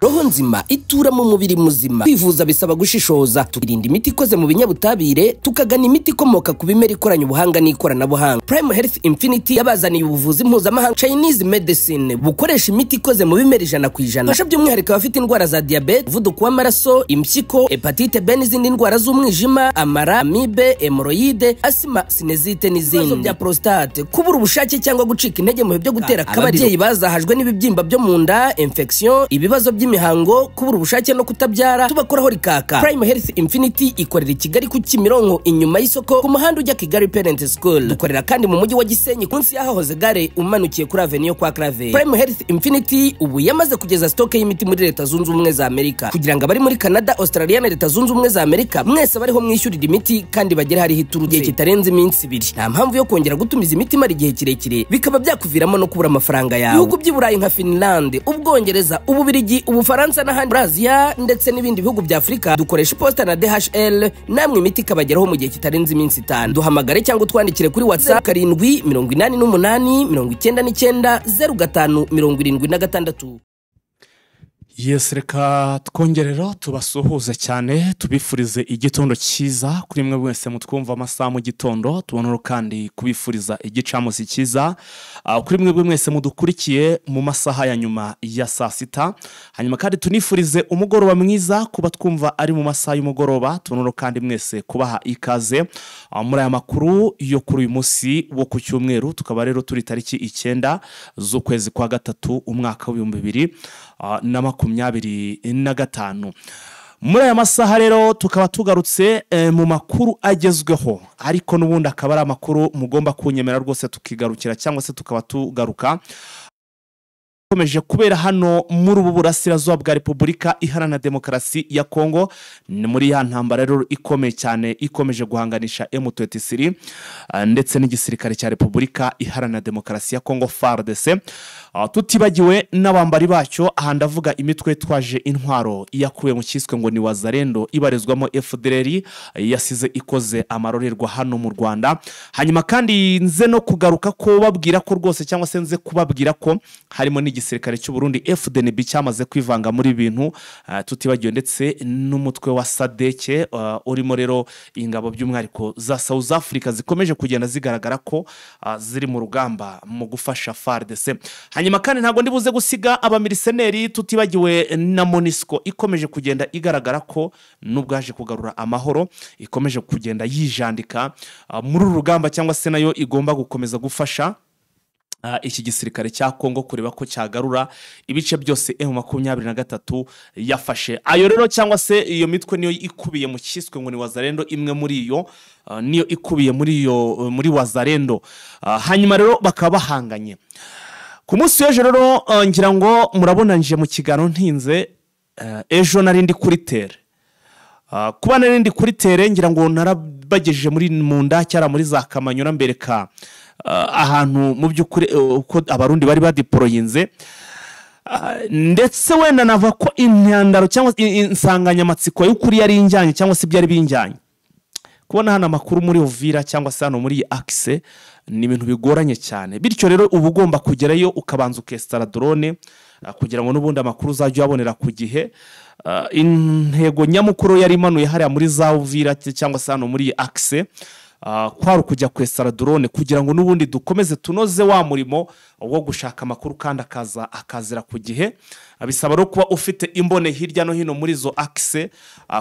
Roho nzima itura mu mubiri muzima. Kwivuza bisaba gushishoza. Tukirinda imiti ikoze mu binyabutabire, tukagana imiti ikomoka ku bimera ikoranye ubuhanga n'ikoranabuhanga. Prime Health Infinity yabazaniye ubuvuzi mpuzamahanga Chinese medicine bukoresha imiti ikoze mu bimera 100%. Fasha by'umwihariko abafite indwara za diabete, umuvuduko w'amaraso, impyiko, hepatite B n'izindi ndwara z'umwijima, amara, amibe, hemorrhoide, asima, sinezite n'izindi. Bya prostate, kubura ubushake cyangwa gucika intege mu byo gutera akabariro. Ababyeyi bazahajwe n'ibibyimba byo mu nda, infection, ibibazo by'imihango, kubura ubushake no kutabyara, tubakoraho rikaka. Prime Health Infinity ikorera i Kigali ku Kimironko inyuma y'isoko ku muhanda ujya Kigali Parent School. Dukorera kandi mu mujyi wa Gisenyi munsi y'ahahoze gare umanukiye kuri Avenue kwa Clave. Prime Health Infinity ubu yamaze kugeza stock y'imiti muri Leta Zunze Ubumwe za Amerika, kugira ngo abari muri Canada, Australia na Leta Zunze Ubumwe za Amerika mwese bariho mwishyurira imiti kandi bagere hari hiturutse kitarenze iminsi 2. Nta mpamvu yo kongera gutumiza imiti mari igihe kirekire bikaba byakuviramo no kubura amafaranga yawe. Ibihugu by'Iburayi nka Finland, Ubwongereza, Ububiligi, Ubufaransa n'ahandi Brazil ndetse n'ibindi bihugu bya Afrika dukoresha posta na DHL, namwe imiti kabageraho mu gihe kitarenze iminsi 5. Duhamagare cyangwa twandikire kuri WhatsApp 78899900576. Yes, reka twongerero tubasuhuze cyane, tubifurize igitondo cyiza kuri mwe wese mutwumva amasaha mu gitondo, tubonero kandi kubifuriza igicamusi cyiza kuri mwe mwese mudukurikiye mu masaha ya nyuma ya saa sita. Hanyuma kandi tunifurize umugoroba mwiza kuba twumva ari mu masaha y'umugoroba, tubonero kandi mwese kubaha ikaze muri aya makuru yo kuri uyu munsi wo ku cyumweru. Tukaba rero turi tariki 9 z'ukwezi kwa gatatu umwaka wa 2025. Muri aya masaha rero tukaba tugarutse mu makuru agezweho, ariko nubundi akaba ari amakuru mugomba kunyemera rwose tukigarukira cyangwa se tukaba tugaruka komeje kubera hano muri ubu burasirazuba bwa Repubulika Iharanira Demokarasi ya Kongo. Ni muri ya ntambara rero ikomeye cyane ikomeje guhanganisha M23 ndetse n'igisirikare cya Repubulika Iharanira Demokarasi ya Kongo FARDC. Tutibagiwe n'abambari bacyo, aha ndavuga imitwe twaje intwaro yakuwe mu cyiswe ngo ni Wazalendo ibarezwamo FDLR yasize ikoze amarorerwa hano mu Rwanda. Hanyuma kandi nze no kugaruka ko babwira ko rwose cyangwa se nze kubabwira ko harimo n'igisirikare cy'u Burundi FDNB cyamaze kwivanga muri bintu. Tutibagiwe ndetse n'umutwe wa SADC urimo rero ingabo by'umwihariko za South Africa zikomeje kugenda zigaragara ko ziri mu rugamba mu gufasha FARDC. Hanyuma kandi ntago ndibuze gusiga abamiliseneri, tutibagiwe na MONUSCO ikomeje kugenda igaragara ko nubwaje kugarura amahoro ikomeje kugenda yijandika muri rugamba, cyangwa se nayo igomba gukomeza gufasha iki gisirikare cya Kongo kureba ko cyagarura ibice byose M23 yafashe. Ayo rero cyangwa se iyo mitwe niyo ikubiye mu cyiswe ngo ni Wazalendo, imwe muri iyo niyo ikubiye muri Wazalendo. Hanyuma rero bakaba bahanganye ku munsi w'ejo rero, ngira ngo murabona nje mu kigano ntinze ejo narindi kuri tere. Kuba narindi kuri tere ngira ngo narabagejeje muri munda cyara muri za Kamanyura mbereka ahantu mu by'ukuri uko abarundi bari badiporoyinze, ndetse wenda nava ko imyandaro cyangwa insanganyamatsiko y'ukuri yari injyanye cyangwa se byari binjyanye. Kubona hano amakuru muri Uvira cyangwa se hano muri Axe ni ibintu bigoranye cyane, bityo rero uba ugomba kugerayo ukabanza ukestara drone kugira ngo n'ubundi amakuru uzajye yabonera ku gihe. Intego nyamukuru yari imanuye hariya muri za Uvira cyangwa se hano muri Axe kwari kujya kwestara drone kugira ngo n'ubundi dukomeze tunoze wa murimo wo gushaka amakuru kandi akazira ku gihe. Bisaba ro kuba ufite imbone hirya no hino muri zo Axe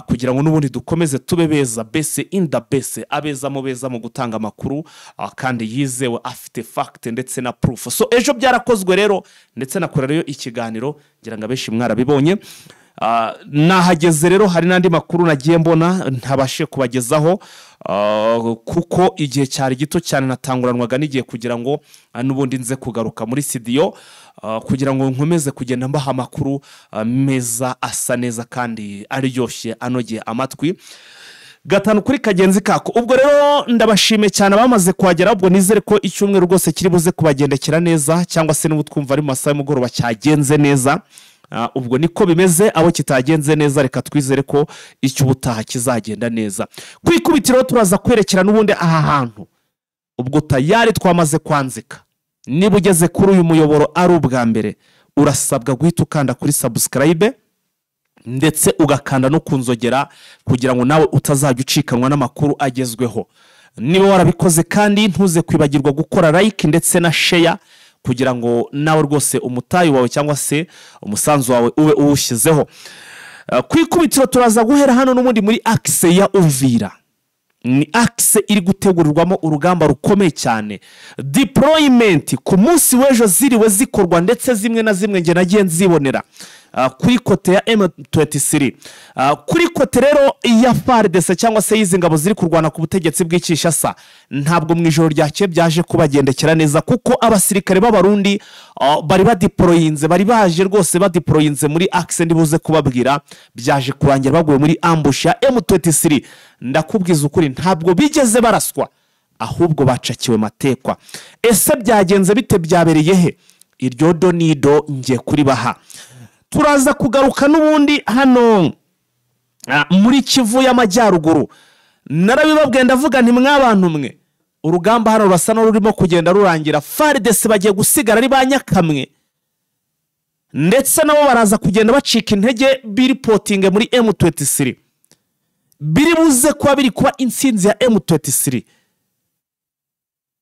kugira ngo n'ubundi dukomeze tubebeza bese inda bese abeza mu beza mu gutanga amakuru kandi yizewe afite fact ndetse na proof. So ejo byarakozwe rero ndetse nakorereyo ikiganiro ngira ngo abeshi mwarabibonye. Nahageze rero hari nandi makuru nagiye mbona ntabashe kubagezaho kuko igihe cyari gito cyane natanguranwaga n'igihe kugira ngo n'ubundi nze kugaruka muri studio kugira ngo nkomeze kugenda mbaha amakuru meza asa neza kandi aryoshye anogeye amatwi. Gatanu kuri kagenzi kako. Ubwo rero ndabashime cyane bamaze kuhagera, ubwo nizere ko icyumweru rwose kiri buze kubagendekera neza, cyangwa se n'ubutwumva ari mu masaha y'umugoroba cyagenze neza. Ubwo niko bimeze, abo kitagenze neza reka twizere ko icyo ubutaha kizagenda neza. Kwikubitiro turaza kwerekera n'ubundi aha hantu ubwo tayari twamaze kwanzika. Niba ugeze kuri uyu muyoboro ari ubwa mbere urasabwa guhita ukanda kuri subscribe ndetse ugakanda no kunzogera kugira ngo nawe utazajya ucikanwa n'amakuru agezweho. Niba warabikoze kandi ntuze kwibagirwa gukora like ndetse na share kugira ngo nawe rwose umutayi wawe cyangwa se umusanzu wawe ube uwushyizeho. Kwikubitiro turaza guhera hano n'ubundi muri axe ya Uvira. Ni axe iri gutegurirwamo urugamba rukomeye cyane. Deployment ku munsi w'ejo ziriwe zikorwa ndetse zimwe na zimwe nge nagiye nzibonera kuri kote ya M23. Kuri kote rero ya FARDC cyangwa se yizi ngabo ziri kurwana ku butegetsi bw'Kinshasa, ntabwo mu ijoro ryake byaje kubagendekera neza kuko abasirikare b'abarundi bari badeployinze, bari baje rwose badeployinze muri axe ndibuze kubabwira, byaje kurangira baguye muri ambush ya M23. Ndakubwiza ukuri ntabwo bigeze baraswa, ahubwo bacakiwe matekwa. Ese byagenze bite, byabereye he? Iryo donido ngiye kuri baha. Turaza kugaruka n'ubundi hano muri Kivu y'Amajyaruguru. Narabibabwiye ndavuga nti mwabantu mwe, urugamba hano rurasa no rurimo kugenda rurangira. FARDC bagiye gusigara ari banyakamwe ndetse nabo baraza kugenda bacika intege biripotinge muri M23. Biri buze kuba biri kuba intsinzi ya M23.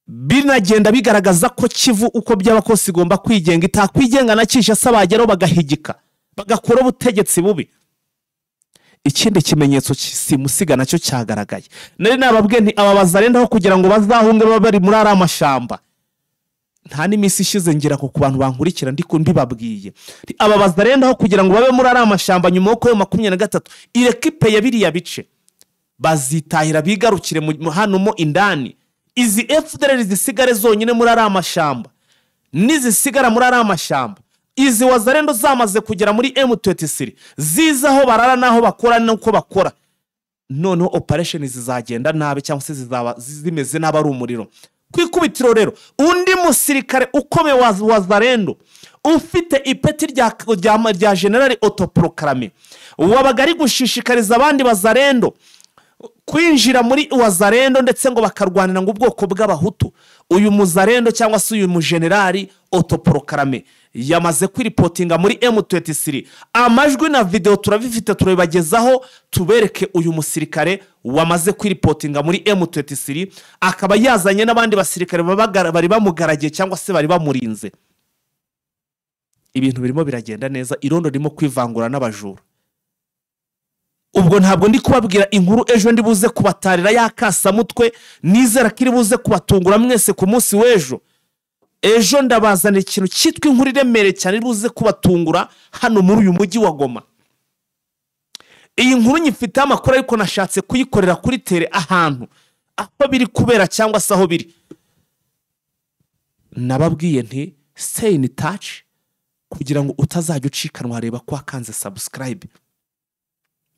Binagenda bigaragaza ko Kivu uko byaba kose igomba kwigenga, itakwigenga na Kinshasa bageraho bagahigika bagakora ubutegetsi bubi. Ikindi kimenyetso simusiga nacyo cyagaragaye. Nari nababwiye nti ababaza renda ho kugira ngo bazahunge bari muri ara amashamba. Nta n'imisi ishize ngira ko ku bantu bankurikira ndiko mbibabwiye. Ababaza renda ho kugira ngo babe muri ara amashamba nyuma yo 23 irekipe ya biriya bice bazitahira bigarukire hano mo indani. Izi FDLR zisigare zonyine muri ara amashamba, nizisigara muri ara amashamba, izi wazarendo zamaze kugera muri M23 zizaho barara naho bakora nuko bakora. Noneho operation zizagenda nabe cyangwa se zizaba zimeze n'abari umuriro. Kwikubitiro rero undi musirikare ukomeye wazarendo ufite ipeti rya general autoproclamé wabagari gushishikariza abandi bazarendo kwinjira muri wazarendo ndetse ngo bakarwanira ngo ubwoko bw'abahutu. Uyu muzarendo cyangwa se uyu mugenerali autoproclamé yamaze kwiripotinga muri M23. Amajwi na video turabifite turabibagezaho tubereke uyu musirikare wamaze kwiripotinga muri M23, akaba yazanye n'abandi basirikare bari bamugaragiye cyangwa se bari bamurinze. Ibintu birimo biragenda neza, irondo rimo kwivangura n'abajura. Ubwo ntabwo ndi kubabwira inkuru ejo ndi buze kubatarira yakasa mutwe, nizera kiri buze kubatungura mwese ku munsi w'ejo. Ejo ndabazana ikintu cyitwa inkuru iremere cyane buze kubatungura hano muri uyu mujyi wa Goma. Iyi nkuru nyifite amakuru ariko nashatse kuyikorera kuri tere ahantu aho biri kubera cyangwa se aho biri. Nababwiye nti stay in touch kugira ngo utazajya ucikanwa. Reba ko akanze subscribe,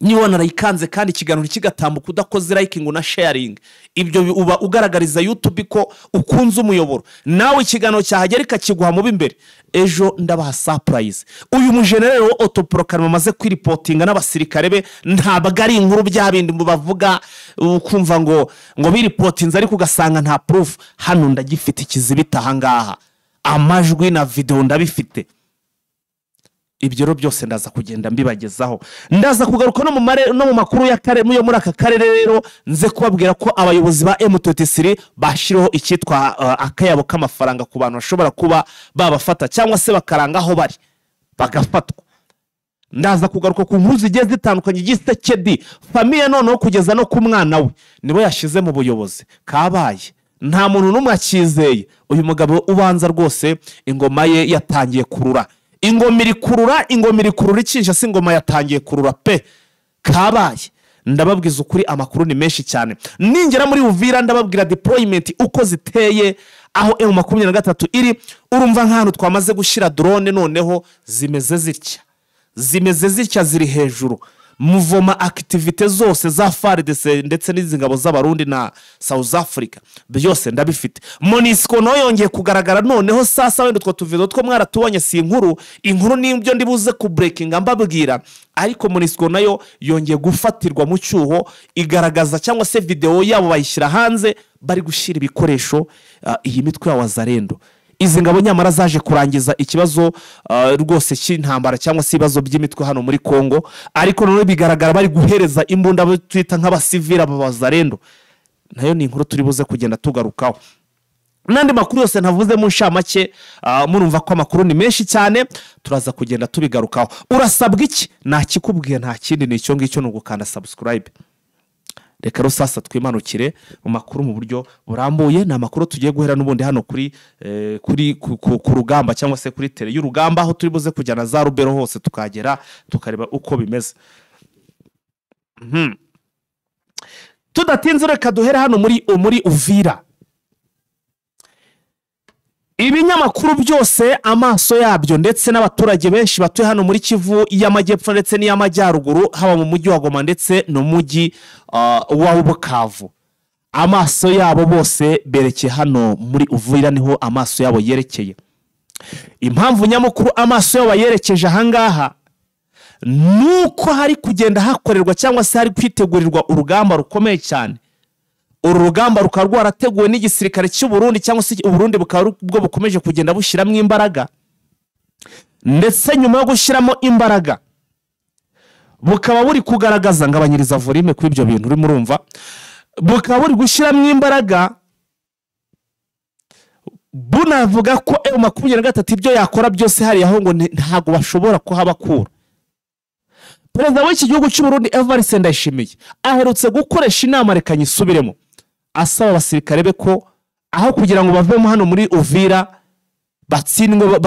niba narayikanze kandi ikiganiro kigatambuka udakoze like ngo na sharing, ibyo uba ugaragariza YouTube ko ukunze umuyoboro. Nawe ikiganiro cyahagera kikiguha mu bimbere. Ejo ndabaha surprise. Uyu mugenerali wo autoproclamé amaze kwiripotinga n'abasirikare be, ntabwo ari inkuru byabindi bavuga ukumva ngo biripotinze ariko ugasanga nta proof. Hano ndagifite ikizibita hangaha, amajwi na video ndabifite. Ibyo rero byose ndaza kugenda mbibagezaho. Ndaza kugaruka no mu makuru ya kare yo muri aka karere rero nze kubabwira ko abayobozi ba M23 bashiriho icyitwa akayabo k'amafaranga ku bantu bashobora kuba babafata cyangwa se bakaranga aho bari bagafatwa. Ndaza kugaruka ku nkuru zigiye zitandukanye Gisekedi famille noneho kugeza no ku mwana we nibo yashize mu buyobozi. Kabaye nta muntu n'umwe akizeye. Uyu mugabo ubanza rwose ingoma ye yatangiye kurura. Ingoma iri kurura Kinshasa, ingoma yatangiye kurura pe. Kabaye ndababwiza ukuri amakuru ni menshi cyane. Ningera muri Uvira ndababwira deployment uko ziteye, aho M23 iri. Urumva nk'ahantu twamaze gushira drone noneho zimeze zitya ziri hejuru. Muvoma activite zose za FARDC ndetse n'izingabo z'abarundi na South Africa byose ndabifite. MONUSCO no yongeye kugaragara noneho sasa wenda two tuvido two mwaratubonye si inkuru n'ibyo ndibuze ku breaking mbabwira, ariko MONUSCO nayo yongeye gufatirwa mu cyuho igaragaza cyangwa se video yabo bayishyira hanze bari gushira ibikoresho iyi mitwe ya wazarendo. izi ngabo nyamara zaje kurangiza ikibazo rwose cy'intambara cyangwa se ibibazo by'imitwe hano muri Kongo, ariko none bigaragara bari guhereza imbunda abo twita nk'abasivili abazarendo. Nayo ni inkuru turi buze kugenda tugarukaho. Nandi makuru yose ntavuze mu nshamake, murumva ko amakuru ni menshi cyane, turaza kugenda tubigarukaho. Urasabwa iki? Nakikubwiye nta kindi, ni icyo ngicyo, no gukanda subscribe. Reka rero sasa twimanukire mu makuru mu buryo burambuye. Na makuru tugiye guhera n'ubundi hano kuri ku rugamba cyangwa se kuri tele y'urugamba, aho turi buze kujyana za Rubero hose tukagera tukareba uko bimeze. Tudatinze reka duhere hano muri Uvira. Ibinyamakuru byose amaso yabyo ndetse n'abaturage benshi batuye hano muri Kivu y'Amajyepfo ndetse n'iy'Amajyaruguru, haba mu mujyi wa Goma ndetse no mujyi wa Bukavu, amaso yabo bose berekeye hano muri Uvira, niho amaso yabo yerekeye. Impamvu nyamukuru amaso yabo yerekeje ahangaha nuko hari kugenda hakorerwa cyangwa se hari kwitegurirwa urugamba rukomeye cyane. Uru rugamba rukaba rwarateguwe n'igisirikare cy'u Burundi, cyangwa se u Burundi bukaba bwo bukomeje kugenda bushyiramo imbaraga, ndetse nyuma yo gushyiramo imbaraga bukaba buri kugaragaza ngabanyiriza volume kuri ibyo bintu urimo urumva, bukaba buri gushyiramo imbaraga bunavuga ko M23 ibyo yakora byose hari aho ngo ntago bashobora kuhabakura. Perezida w'iki gihugu cy'u Burundi Evariste Ndayishimiye aherutse gukoresha inama reka nyisubiremo, asaba abasirikare be ko aho kugira ngo bavemo hano muri Uvira batsindwe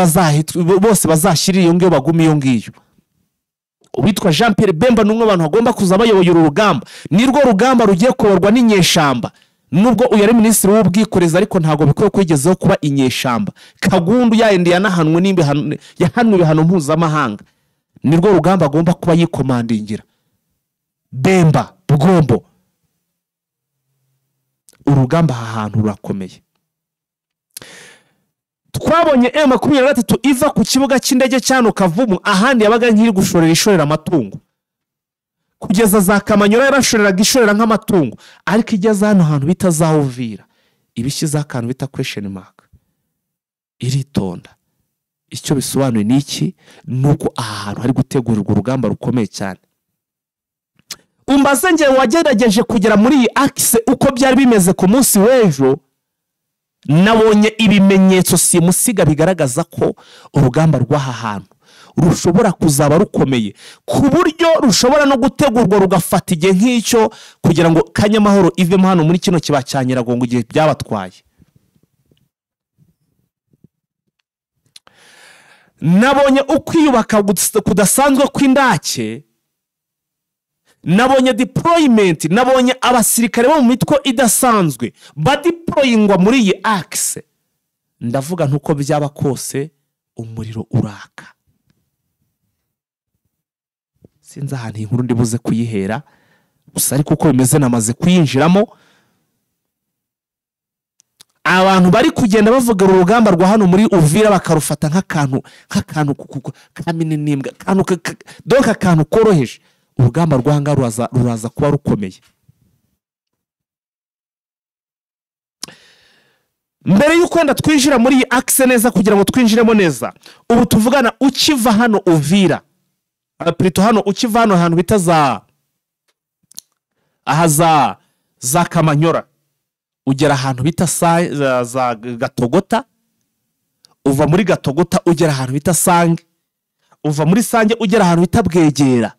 bose bazashyirira iyo ngiyo baguma iyo ngiyo. Uwitwa Jean Pierre Bemba n'umwe abantu bagomba kuza bayoboye uru rugamba, nirwo rugamba rugiye kubarwa n'inyeshamba. Nubwo uyu ari minisitiri w'ubwikorezi, ariko ntago bikwiye kwigezeho kuba inyeshamba. Kagundu yaende yanahanwe n'imbe yahanwe ibihano mpuzamahanga, nirwo rugamba agomba kuba yikomandingira. Bemba Bugombo, urugamba ahantu rurakomeye. Twabonye M23 iva ku kibuga cy'indege cyano Kavumu, ahandi yabaga nkiri gushorera amatungo, kugeza za Kamanyora yarashoreraga ishorera nk'amatungo, ariko igeze hano hantu bita za Uvira ibishyize akantu bita question mark, iritonda. Icyo bisobanuye niki? Nuko ahantu hari gutegurirwa urugamba rukomeye cyane. Umbaze nge wagerageje kugera muri iyi axe uko byari bimeze ku munsi w'ejo, nabonye ibimenyetso simusiga bigaragaza ko urugamba rw'aha hantu rushobora kuzaba rukomeye, ku buryo rushobora no gutegurwa rugafata igihe nk'icyo kugira ngo Kanyamahoro ivemo hano muri kino kiba cya Nyiragongo igihe byabatwaye. Nabonye ukwiyubaka kudasanzwe kw'indake, nabonye deployment, nabonye abasirikare bo mu mitwe idasanzwe badeployingwa muri iyi axe. Ndavuga ntuko byaba kose umuriro uraka. Sinzi ahantu inkuru ndibuze kuyihera, gusa ariko uko bimeze namaze kuyinjiramo. Abantu bari kugenda bavuga urugamba rwa hano muri Uvira bakarufata nk'akantu kamininimbwa, donc akantu koroheje. Urugamba rwanga ruraza kuba rukomeye. Mbere y'uko wenda twinjira muri iyi axe neza, kugira ngo twinjiremo neza, ubu tuvugana ukiva hano Uvira, plutôt hano ukiva hano ahantu bita za Kamanyora, ugera ahantu bita za Gatogota, uva muri Gatogota ugera ahantu bita Sange, uva muri Sange ugera ahantu bita Bwegera,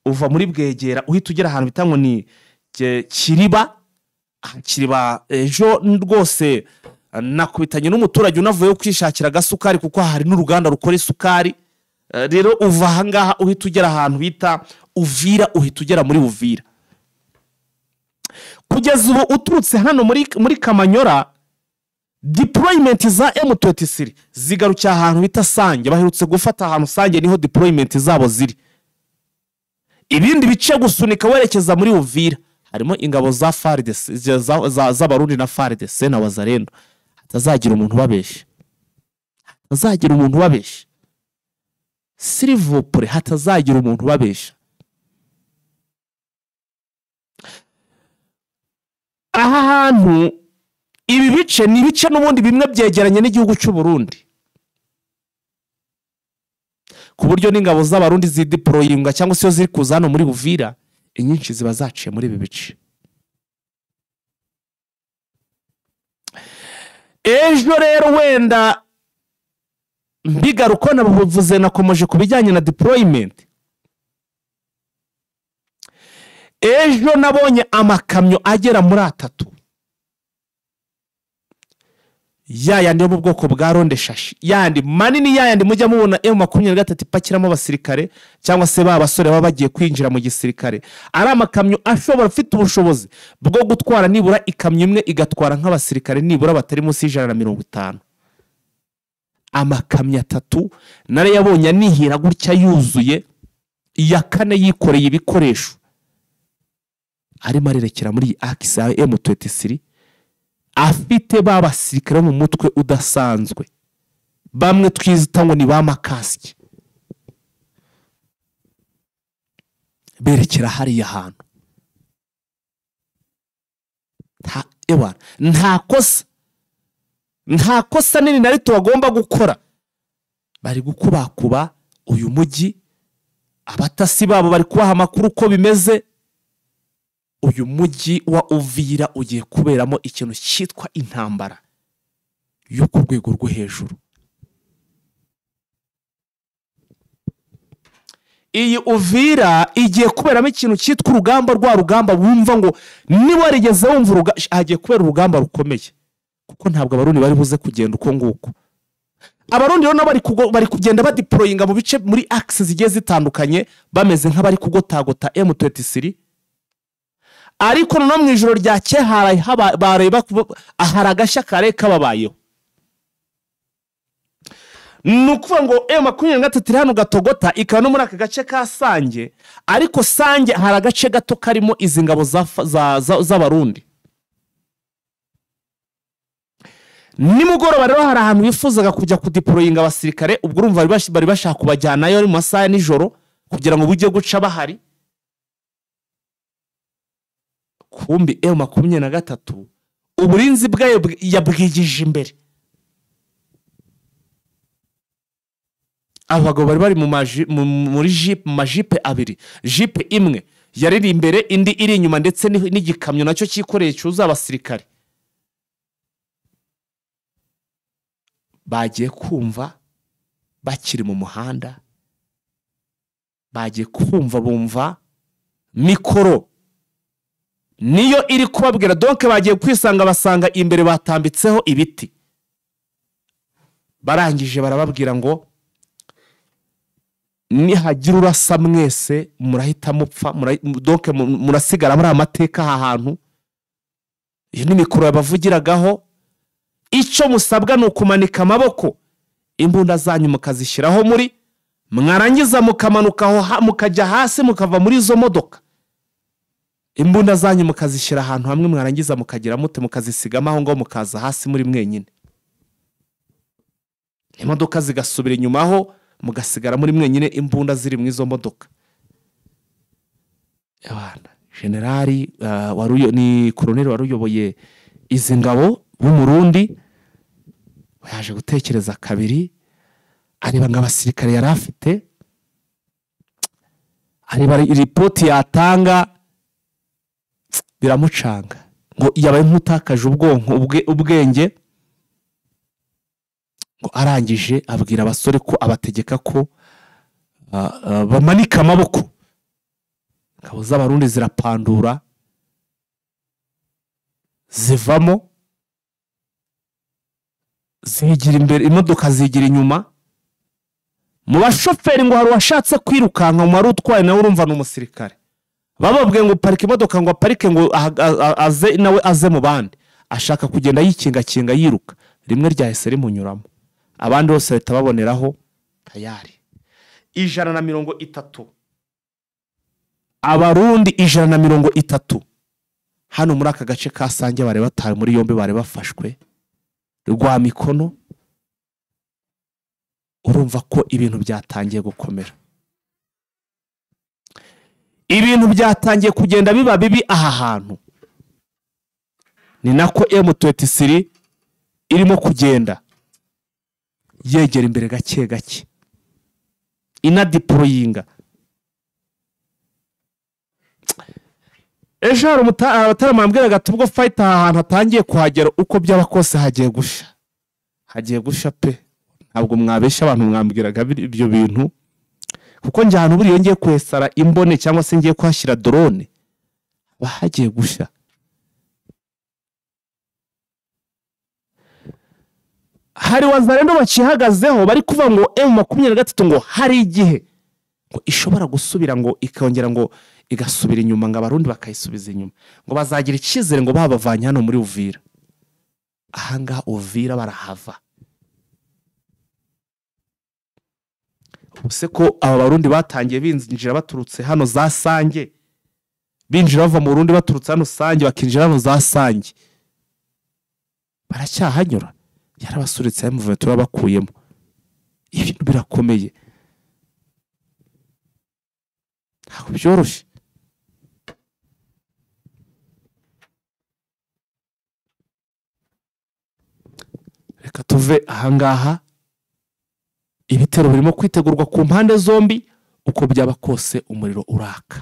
uva muri Bwegera uhita ugera ahantu bita ngo ni Kiriba. Ejo rwose nakubitanye n'umuturage unavuye kwishakira gasukari, kuko hari n'uruganda rukora isukari. Rero uva ahangaha uhita ugera ahantu bita Uvira, uhita ugera muri Uvira. Kugeza ubu uturutse hano muri Kamanyora, deployment za M23 zigarukiye ahantu bita Sange. Baherutse gufata ahantu Sange, niho deployment zabo ziri. Ibindi bice gusunika werekeza muri Uvira harimo ingabo za FARDC z'Abarundi na FARDC na Wazarendo. Hatazagira umuntu babesha, hatazagira umuntu babesha, s'il vous plaît, hatazagira umuntu babesha. Aha hantu ibi bice ni ibice n'ubundi bimwe byegeranye n'igihugu cy'u Burundi, ku buryo n'ingabo z'abarundi zideployinga cyangwa se ziri kuza hano muri Uvira, inyinshi ziba zaciye muri ibi bice. Ejo rero wenda mbigaruko nabuvuze nakomeje kubijyanye na deployment. Ejo nabonye amakamyo agera muri 3 yandi yo mu bwoko bwa ronde shashi, yandi manini yandi mujya mubona M23 ipakiramo abasirikare cyangwa se basore baba bagiye kwinjira mu gisirikare. Ari amakamyo ashobora afite ubushobozi bwo gutwara nibura ikamyo imwe igatwara nk'abasirikare nibura batari munsi y'150. Amakamyo 3 nare yabonye nihira gutya yuzuye, iya kane yikoreye ibikoresho, arimo arerekera muri akisi ya M23, afite babasirikare mu mutwe udasanzwe, bamwe twizita ngo ni ba makasiki, berekera hariya hantu. Nta kosa nini na rito bagomba gukora, bari gukubakuba uyu mujyi, abatasi babo bari kubaha amakuru uko bimeze. Uyu mujyi wa Uvira ugiye kuberamo ikintu cyitwa intambara yo ku rwego rwo hejuru. Iyi Uvira igiye kuberamo ikintu cyitwa urugamba, rwa rugamba wumva ngo niba warigeze wumva hagiye kubera urugamba rukomeye, kuko ntabwo abarundi bari buze kugenda uko nguko. Abarundi rero bari kugenda badeployinga mu bice muri axes zigiye zitandukanye, bameze nk'abari kugotagota M23. Ariko no mu ijoro rya cyeharaye bareba aharagashya kare kababayeho. Nukuvuga ngo M23 hano gatogota ikaba no muri aka gace ka Sange, ariko Sange hari agace gato karimo izi ngabo z'abarundi. Nimugoroba rero hari ahantu bifuzaga kujya kudeployinga abasirikare, ubwo urumva bari bashaka kubajyanayo mu masaha nijoro kugira ngo bujye guca bahari. Kumbi M23 uburinzi bwayo yabwigije imbere. Abagabo bari muri jipe abiri, jipe imwe yariri imbere, indi iri inyuma, ndetse n'igikamyo nacyo cyikoreye cyuza abasirikare. Bagiye kumva bakiri mu muhanda, bagiye kumva bumva mikoro niyo iri kubabwira. Donc bagiye kwisanga basanga imbere batambitseho ibiti, barangije barababwira ngo nihagira urasa mwese murahita mupfa. Donc murasigara muri amateka aha hantu. Iyo ni mikoro yabavugiragaho. Icyo musabwa ni ukumanika amaboko, imbunda zanyu mukazishyiraho muri, mwarangiza mukamanukaho mukajya hasi mukava muri izo modoka. Imbunda zanyu mukazishyira ahantu hamwe, mwarangiza mukagira mute mukazisigama aho ngo mukaza hasi muri mwenyine. Imodoka zigasubira inyuma aho mugasigara muri mwenyine, imbunda ziri mu izo modoka. Abana generali ni koloneli waruyoboye izi ngabo b'umurundi, yaje gutekereza kabiri, areba ng'abasirikare yari afite, areba report yatanga, biramucanga ngo yabaye nk'utakaje ubwenge. Ngo arangije abwira abasore ko abategeka ko bamanika amaboko. Ngabo z'abarundi zirapandura zivamo, zigira imbere, imodoka zigira inyuma. Mu bashoferi ngo hari washatse kwirukanka, mu wari utwaye nawe urumva n'umusirikare, bababwiye ngo parike imodoka, ngo aparike, ngo aze nawe aze mu bandi. Ashaka kugenda yikinga yiruka, rimwe ryahise rimunyuramo, abandi bose bahita baboneraho tayari. 130 abarundi 130 hano muri aka gace ka Sange bare bataye muri yombi, bare bafashwe rwa mikono. Urumva ko ibintu byatangiye gukomera, ibintu byatangiye kugenda biba bibi aha hantu. ni nako M23 irimo kugenda yegera imbere gake gake inadeployinga. Ejo hari abatarama ambwiraga ati ubwo fight ahantu hatangiye kuhagera uko byaba kose hagiye gusha pe. Ntabwo mwabesha abantu mwambwiraga ibyo bintu, kuko njye ahantu buri yongeye kwesara imbone cyangwa se ngiye kwashyira drone bahagiye gusha. Hari wazarendo bakihagazeho bari kuvuga ngo M23 ngo hari igihe ngo ishobora gusubira ngo ikongera ngo igasubira inyuma, ngo abarundi bakayisubiza inyuma, ngo bazagira ikizere ngo babavanye hano muri Uvira. Ahanga Uvira barahava. Ubuse ko aba barundi batangiye binjira baturutse hano za Sange, binjira bava mu Burundi baturutse hano Sange bakinjira hano za Sange, baracyahanyura. Yarabasuritse M23 turabakuyemo. Ibintu birakomeye, ntabwo byoroshye. Reka tuve ahangaha. Ibitero birimo kwitegurwa ku mpande zombi, uko byaba kose umuriro uraka.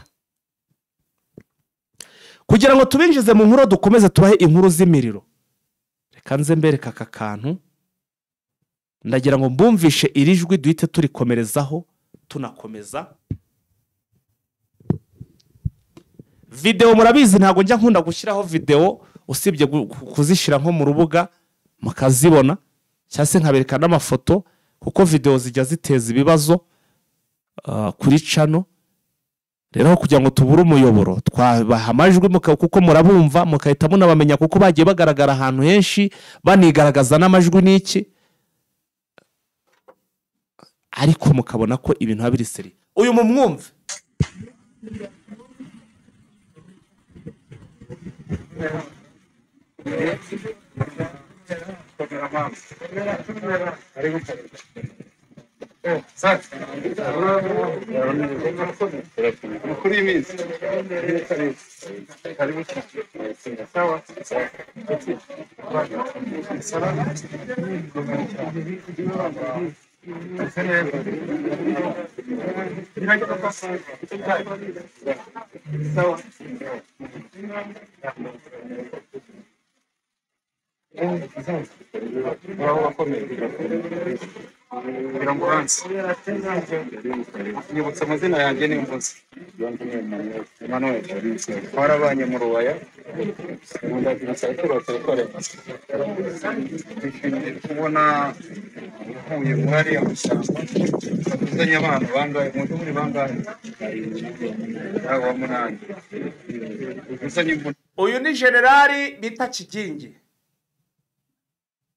Kugira ngo tubinjize mu nkuru dukomeze tubahe inkuru z'imiriro, reka nze mbereka aka kantu, ndagira ngo mbumvishe iri jwi duhite turikomerezaho tunakomeza. Video murabizi ntago njya nkunda gushyiraho video usibye kuzishira nko mu rubuga mukazibona, cyase nkabereka n'amafoto, kuko video zijya ziteza ibibazo kuri channel. Rero kugira ngo tubure umuyoboro twabaha amajwi kuko murabumva mukahita munabamenya, kuko bagiye bagaragara ahantu henshi banigaragaza n'amajwi n'iki, ariko mukabona ko ibintu habiri seri. Uyu mumwumve. Nyibutsa amazina yanjye ni Mvuze Emmanuel, twarabanye mu Ruwaya, kubona uhuye muri amashyamba uzanye abantu bangahe umuntu muri bangahe wa munani. Uyu ni generali bita Kigingi,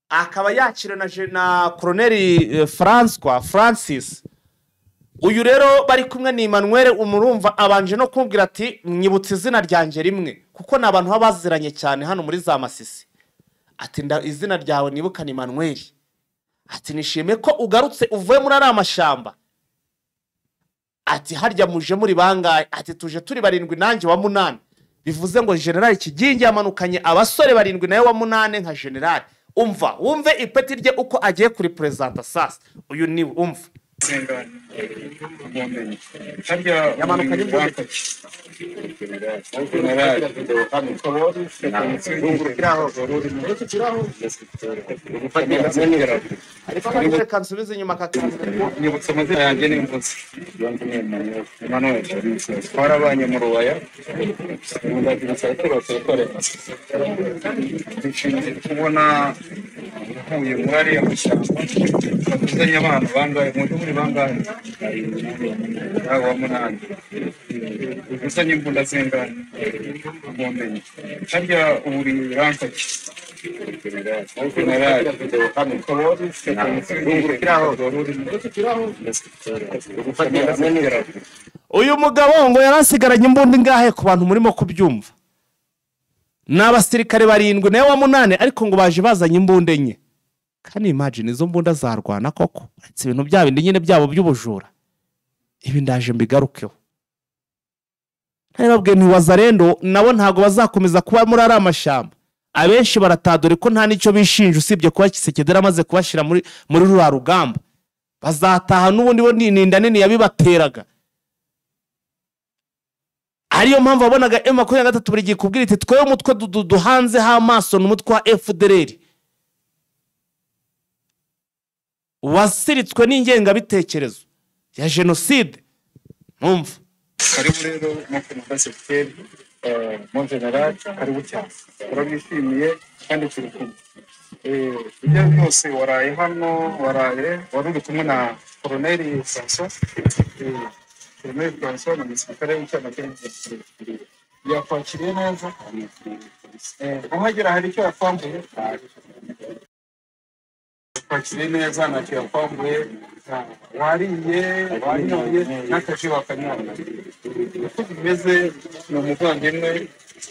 akaba yakira na Colonel Francis. Uyu rero bari kumwe ni Emmanuel, umurumva abanje no kumbwira ati nyibutse izina ryanjye rimwe, kuko nabantu babaziranye cyane hano muri za Masisi. Ati izina ryawe nibuka ni Emmanuel. Ati nishime ko ugarutse uvuye muri ara mashamba. Ati harya muje muri bangahe? Ati tuje turi 7 nanjye wa 8. Bivuze ngo General Kigingi yamanukanye abasore 7 nawe wa 8 nka general. Umva wumve ipeti rye uko agiye kuri presenta sasa. Uyu ni umva yamanukanye imbunda reka nsubize inyuma kakandi. Nyibutsa amazina yanjye ni Mvuze Emmanuel, twarabanye mu Ruwaya, kubona uhuye muri amashyamba uzanye abantu bangahe umuntu muri bangahe wa munani. Uzanye imbunda zingana mumenye harya uri rankaki uyu mugabo ngo yarasigaranye imbunda ingahe ku bantu murimo kubyumva? N'abasirikare 7 nawe wa 8, ariko ngo baje bazanye imbunda enye. Kandi imagine izo mbunda zarwana koko, ati ibintu byabindi nyine byabo by'ubujura. Ibi ndaje mbigarukeho. Ntabwo ni wazarendo nabo ntago bazakomeza kuba muri ara mashamba. abenshi baratadore ko nta nicyo bishinja usibye kuba Kisekedi amaze kubashyira muri ruriya rugamba. Bazataha n'ubundi bo n'inda nini yabibateraga. Ariyo mpamvu wabonaga M23 buri gihe kubwira iti twe umutwe duhanze ha amaso n'umutwe wa FDLR wasiritswe n'ingengabitekerezo ya genocide. Numva karibu rero mu September mon general karibu cyane turabishimiye kandi turi kumwe. Ibyo byose waraye hano wari uri kumwe na Colonel Sanson. Colonel Sanson ni umusirikare w'icyana cy'Igisirikare yakwakiriye neza. Uhagera hari icyo yakwambuye kwakiriye neza ntacyo yakwambuye wariye wanyoye n'akazi wakanywana. Uko bimeze ni umuvandimwe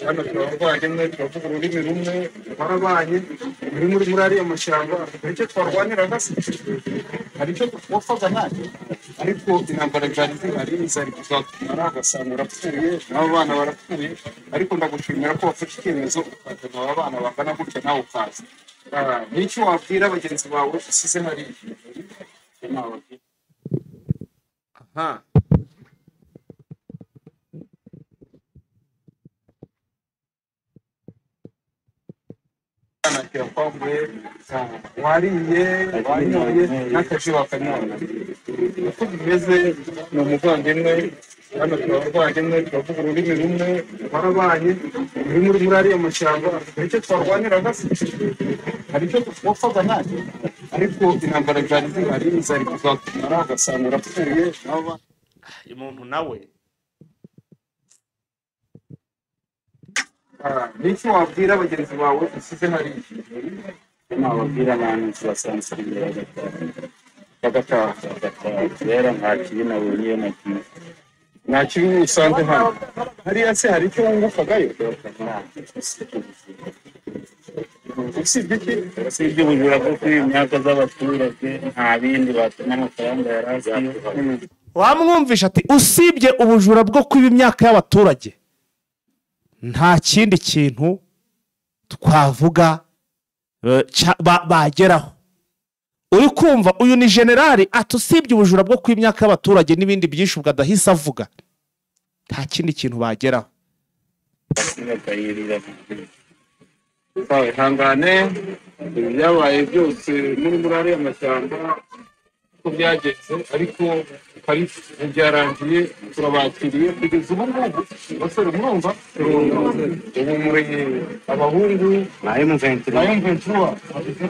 hano turabavandimwe turavuga ururimi rumwe barabanye muri ariya mashyamba. Hari icyo twarwaniraga se hari icyo twapfaga ntacyo ariko intambara zari zihari zari kuzatumara ugasanga urapfuye n'abo bana barapfuye ariko ndagushimira ko wafashe icyemezo ukazana aba bana bangana gutya nawe ukaza. N'icyo wabwira bagenzi bawe usize hariya? aha yakwambuye wariye wanyoye n'akazi wakanywana. Uko bimeze ni umuvandimwe hano turabavandimwe turavuga ururimi rumwe barabanye muri ariya mashyamba. Hari icyo twarwaniraga se hari icyo twapfaga ntacyo ariko intambara zari zihari zari kuzatumara ugasanga urapfuye n'abo umuntu nawe. N'icyo wabwira bagenzi bawe usize hariya? Nababwira abantu tubasansiriye bagataha rero nta kibi nabonye na kimwe. Nta kibi usanze hano hariya se hari icyo wungukagayo? Usibye iki? Usibye ubujura bwo kuri imyaka z'abaturage nta bindi batuma amafaranga yaraziye. Wamwumvisha ati usibye ubujura bwo kwiba imyaka y'abaturage nta kindi kintu twavuga bageraho. Uri kumva uyu ni generali ati usibye ubujura bwo kwiba imyaka y'abaturage n'ibindi byinshi ubwo adahise avuga nta kindi kintu bageraho. Ihangane ibyabaye byose muri ariya mashyamba ko byagenze ariko byarangiye turabakiriye kugeza ubu ngubu. Basore murumva ubu muri abahungu Na M23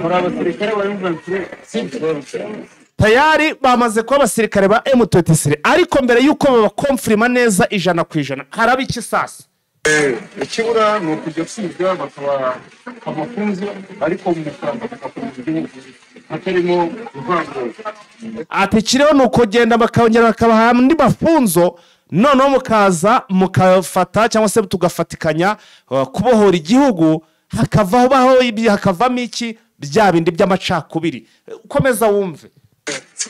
muri abasirikare ba M23 tayari bamaze kuba abasirikare ba M23 ariko mbere yuko babakonfirima neza 100% haraba iki sasa? Ikibura ni ukujya kwiga bakaba amafunzo ariko mu Rwanda bakakomeza igihugu hatarimo ivangura. Ati kireho ni ukugenda bakongera bakabaha andi mafunzo noneho mukaza mukafata cyangwa se tugafatikanya kubohora igihugu hakavamo iki bya bindi by'amacakubiri. Ukomeza wumve.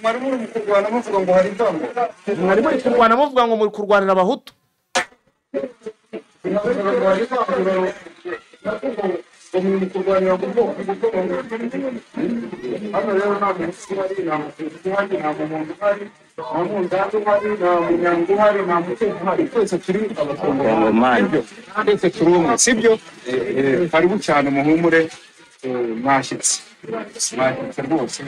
Mwari muri kurwana muvuga ngo hari indango. Mwari muri kurwana muvuga ngo muri kurwanira abahutu. Sibyo karibu cyane muhumure mwashyitse rwose.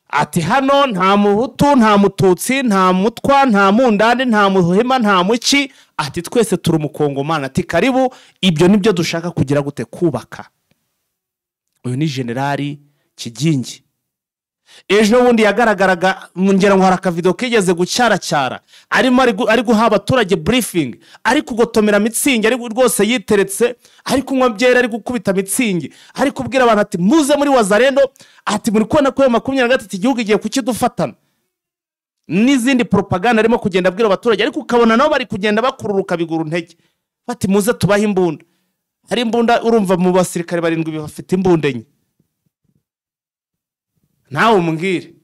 Ati hano nta muhutu nta mututsi nta mutwa nta mundani nta muhema nta muki. Ati twese turi umukongomani. Ati karibu ibyo nibyo dushaka kugira gute kubaka. Uyu ni generali Kigingi. Ejo bundi yagaragaraga ngera ngo haraka video kigeze gucyaracyara arimo ari guha abaturage briefing ari kugotomera mitsingi ari rwose yiteretse ari kunywa byera ari gukubita mitsingi ari kubwira abantu ati muze muri Wazarendo. Ati muri kona ko 23 igihugu igiye kukidufatana n'izindi propaganda arimo kugenda abwira abaturage ariko ukabona nabo bari kugenda bakururuka biguru ntege bati muze tubaha imbunda. Hari imbunda urumva mu basirikare barindwi bafite imbunda enye. Nawe umbwire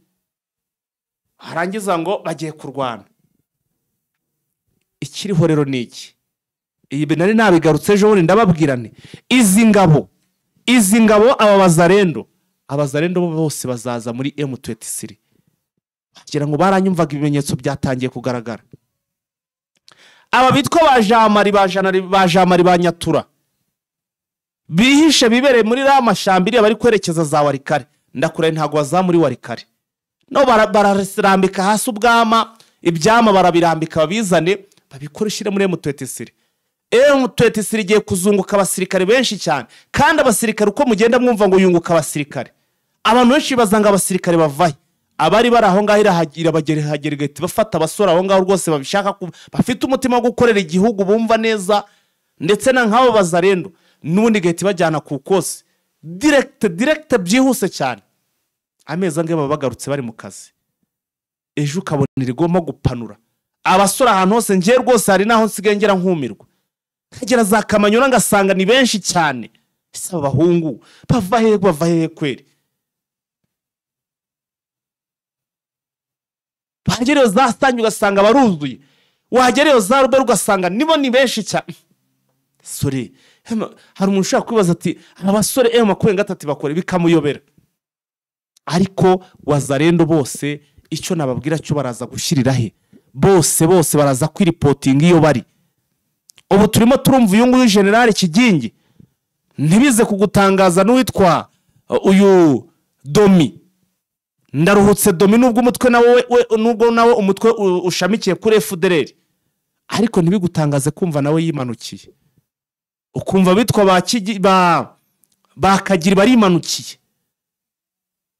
harangiza ngo bagiye kurwana. Ikiriho rero niki iyi benari nabigarutse ejo bundi ndababwirane izi ngabo izi ngabo aba bazarendo bose bazaza muri M23 kugira ngo baranyumvaga ibimenyetso byatangiye kugaragara. Aba bitwa bajamari ba Nyatura bihishe bibereye muri ramashambiri bari kwerekeza za Warikare, ndakure ntago bazamuri Warikare, no bararambika hasi ubwama ibyama barabirambika babizane babikoreshire muri M23. M23 igiye kuzunguka abasirikare benshi cyane, kandi abasirikare uko mugenda mwumva ngo yunguka abasirikare, abantu benshi bazanga abasirikare bavaye, abari bari aho ngaho irahagira bageragete bafata abasora aho ngaho rwose babishaka bafite umutima wo gukorera igihugu bumva neza, ndetse na nk'abo bazarendo n'ubundi gahita bajyana ku kose direct byihuse cyane. Ameza nge babagarutse bari mu kazi, ejo ukabonera igomba gupanura abasora ahantu hose. Ngiye rwose hari naho nsigengera nkumirwa, kagera za Kamanyura ngasanga ni benshi cyane. Ese abahungu bava hehe kweri? Wagereyo za Stanyu ugasanga baruzuye, wagereyo za Rubero ugasanga nibo ni benshi cyane. Sore hari umuntu ushaka kwibaza ati abasore M23 bakore, bikamuyobera. Ariko wazarendo bose icyo nababwira cyo baraza gushirira he, bose baraza kwiripotinga iyo bari. Ubu turimo turumva uyu nguyu General Kigingi ntibize kugutangaza n'uwitwa uyu Domi. Ndaruhutse Domi nubwo umutwe nawe umutwe ushamikiye kuri FDLR, ariko ntibigutangaze kumva nawe yimanukiye, ukumva bitwa bakagira barimanukiye,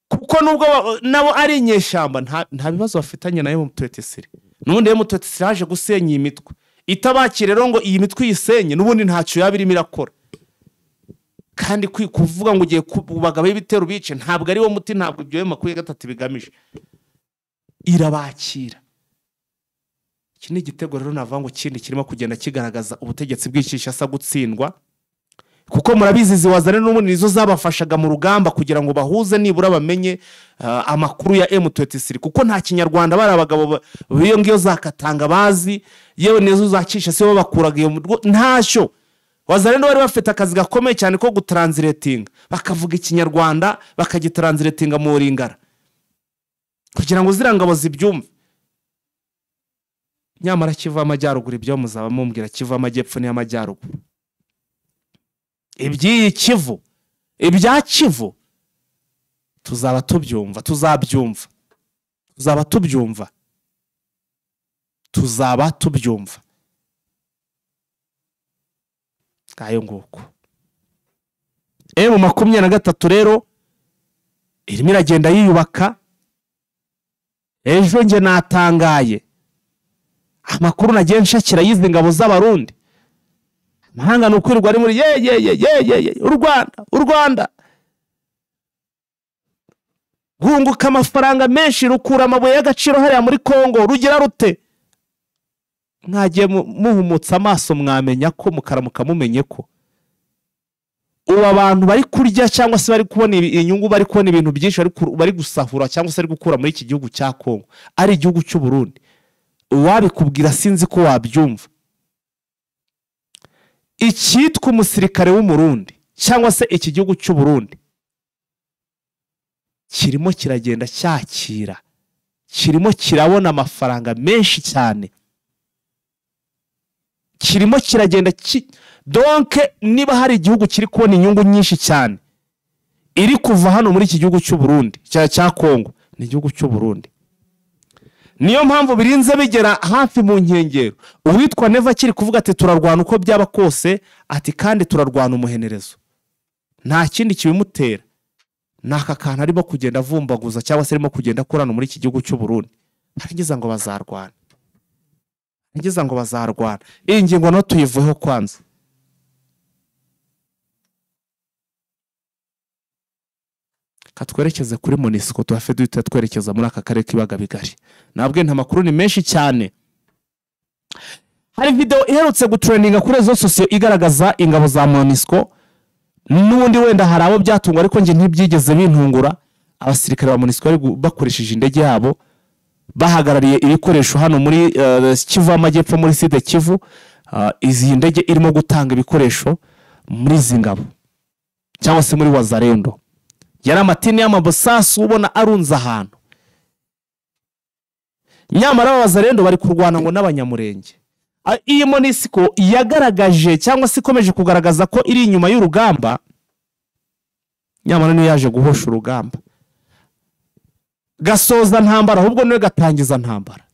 kuko nubwo nabo ari inyeshamba nta bibazo bafitanye nayo mu M23. Nubundi M23 haje gusenya imitwe itabakire rero ngo iyi mitwe yisenye, nubundi ntacyo yabirimo irakora. Kandi kuvuga ngo ugiye kubagaba ibitero bice ntabwo ari wo muti, ntabwo ibyo M23 bigamije, irabakira. Iki ni igitego rero navuga ngo kindi kirimo kugenda kigaragaza ubutegetsi bw'icisha asa gutsindwa, kuko murabizi ziwazane n'ubundi nizo zabafashaga mu rugamba kugira ngo bahuze nibura bamenye amakuru ya M23, kuko nta kinyarwanda bari abagabo biyo ngiyo zakatanga bazi, yewe nizo zacisha sibo bakuraga iyo ntacyo. Wazarendo bari bafite akazi gakomeye cyane ko gutranslating, bakavuga ikinyarwanda bakagitranslatinga mu ringara kugira ngo zirangabo zibyumve. Nyamara kiva amajyaruguru ibyo muzaba mumbwira kiva amajyepfo n'amajyaruguru. Ibyi Kivu, ibya Kivu tuzaba tubyumva, tuzaba tubyumva. Kayo nguko M23 rero irimo iragenda yiyubaka. Ejo nge natangaye amakuru nagiye nshakira yize ngabo z'abarundi, mahanga nukwirirwa ari muri u Rwanda gunguka amafaranga menshi, rukura amabuye y'agaciro hariya muri Kongo, rugira rute? Mwagiye muhumutsa amaso mwamenya ko mukaramuka mumenye ko ubu abantu bari kurya cyangwa se bari kubona inyungu, bari kubona ibintu byinshi bari gusahura cyangwa se bari gukura muri iki gihugu cya Kongo ari igihugu cy'u Burundi. Uwabikubwira sinzi ko wabyumva. Icyitwa umusirikare w'umurundi cyangwa se iki gihugu cy'u Burundi kirimo kiragenda cyakira, kirimo kirabona amafaranga menshi cyane, kirimo kiragenda donc niba hari igihugu kiri kubona inyungu nyinshi cyane iri kuva hano muri iki gihugu cy'u Burundi cya Kongo, ni igihugu cy'u Burundi. Niyo mpamvu birinze bigera hafi mu nkengero, uwitwa Neva kiri kuvuga ati turarwana uko byaba kose, ati kandi turarwana umuhenerezo. Nta kindi kibimutera, naka kantu arimo kugenda avumbaguza cyangwa se arimo kugenda akorana muri iki gihugu cy'u Burundi. Ngize ngo bazarwana, iyi ngingo no tuyivuyeho kwanza. Katwerekeze kuri Monisco, tuhafe duhita twerekeza muri aka karere k'ibiyaga bigari. Nabwe nta makuru ni menshi cyane. Hari video iherutse gutrendinga kuri rezo sosiyo igaragaza ingabo za Monisco, n'ubundi wenda hari abo byatungwa ariko nge ntibyigeze bintungura. Abasirikare ba Monisco bakoresheje indege yabo bahagarariye ibikoresho hano muri Kivu amajyepfo muri Sud Kivu. Izi ndege irimo gutanga ibikoresho muri izi ngabo. cyangwa se muri Wazalendo. Yari amatini y'amabosasu ubona arunze ahantu. Nyamara Wazalendo bari kurwana ngo n'abanyamurenge. Iyi MONUSCO yagaragaje cyangwa se ikomeje kugaragaza ko iri inyuma y'urugamba, nyamara niyo yaje guhosha urugamba. Gasoza ntambara ahubwo niwe gatangiza ntambara.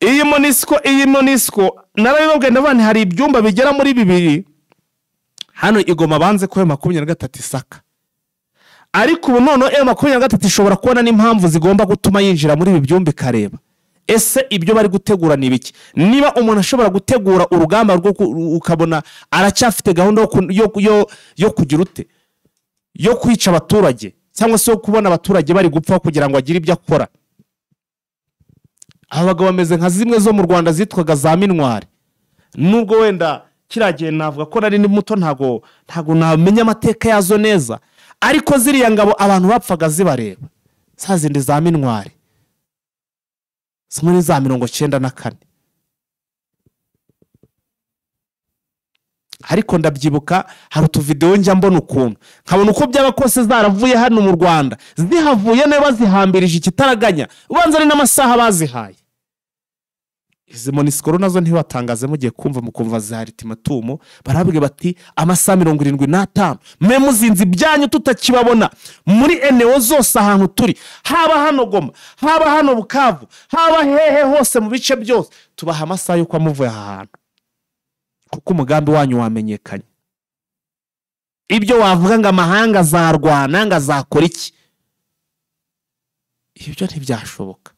Iyi MONUSCO narabibabwiye ndabana hari ibyumba bigera muri 2 hano Igoma banze ko M23 isaka. Ariko ubu none M23 ishobora kubona n'impamvu zigomba gutuma yinjira muri ibi byumba ikareba. Ese ibyo bari gutegura ni biki? Niba umuntu ashobora gutegura urugamba rwo ukabona aracyafite gahunda yo kugira ute, yo kwica abaturage cyangwa se yo kubona abaturage bari gupfa kugira ngo agire ibyo akora. Abagabo bameze nka zimwe zo mu Rwanda zitwaga za Mintwari. Nubwo wenda kiragiye navuga ko nari ni muto ntago namenya amateka yazo neza, ariko ziriya ngabo abantu bapfaga zibareba. Sazindi za Mintwari. Zimwe za 94. Ariko ndabyibuka hari utuvideo njya mbona ukuntu nkabona uko byaba kose zaravuye hano mu Rwanda zihavuye nayo bazihambirije ikitaraganya ubanza ari n'amasaha bazihaye. Izi MONUSCO nazo ntibatangaze mugiye kumva mukumva zihari timatumo barabwe bati amasaha 75 mwe muzinzi byanyu tutakibabona muri eneo zose ahantu turi, haba hano Goma, haba hano Bukavu, haba hehe hose mu bice byose tubaha amasaha yo kwamuvuye ahantu, kuko umugambi wanyu wamenyekanye. Ibyo wavuga ngo amahanga zarwana ngo azakora iki, ibyo ntibyashoboka.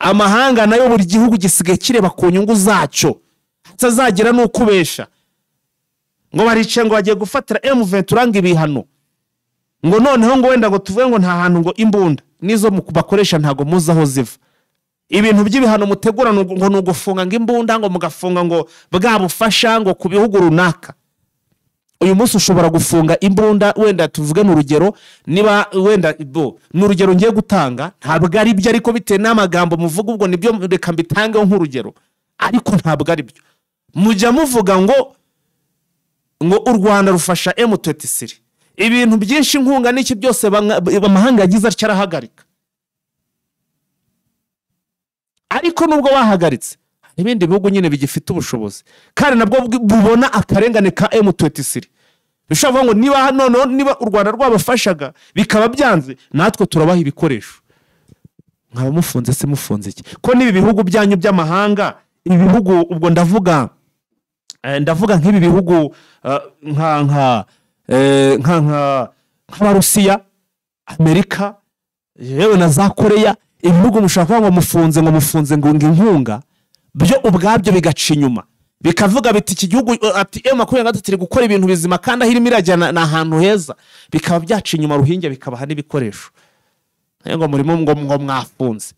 Amahanga nayo buri gihugu gisigaye kireba ku nyungu zacyo, atazagira n'ukubesha ngo barice ngo bagiye gufatira M23 ngo ibihano, ngo noneho ngo wenda ngo tuvuge ngo nta hantu ngo imbunda nizo bakoresha ntago muzaho ziva. Ibintu by'ibihano mutegura ngo nugufunga ngo imbunda ngo mugafunga ngo bwabufasha ngo ku bihugu runaka. Uyu munsi ushobora gufunga imbunda wenda tuvuge n'urugero, niba wenda n'urugero ngiye gutanga ntabwo ari byo, ariko bitewe n'amagambo muvuga ubwo nibyo reka mbitangeho nk'urugero, ariko ntabwo ari byo. Mujya muvuga ngo u Rwanda rufasha M23, ibintu byinshi inkunga n'iki byose amahanga yagize arahagarika. Ariko nubwo bahagaritse ibindi bihugu nyine bigifite ubushobozi kandi nabwo bubona akarengane ka M23. Bishobora ngo niba u Rwanda rwabafashaga bikaba byanze, natwe turabaha ibikoresho. Nkaba mufunze se mufunze iki? Ko nibi bihugu byanyu by'amahanga, ibihugu ubwo ndavuga nk'ibi bihugu nk'Abarusiya, Amerika, yewe na za Korea, ibihugu mushaka ngo mufunze ngo inkunga byo ubwabyo bigaca inyuma bikavuga biti iki gihugu ati M23 tiri gukora ibintu bizima kandi ahiri mirajyana na ahantu heza, bikaba byaca inyuma ruhinge bikabaha n'ibikoresho. Ngo murimo ngo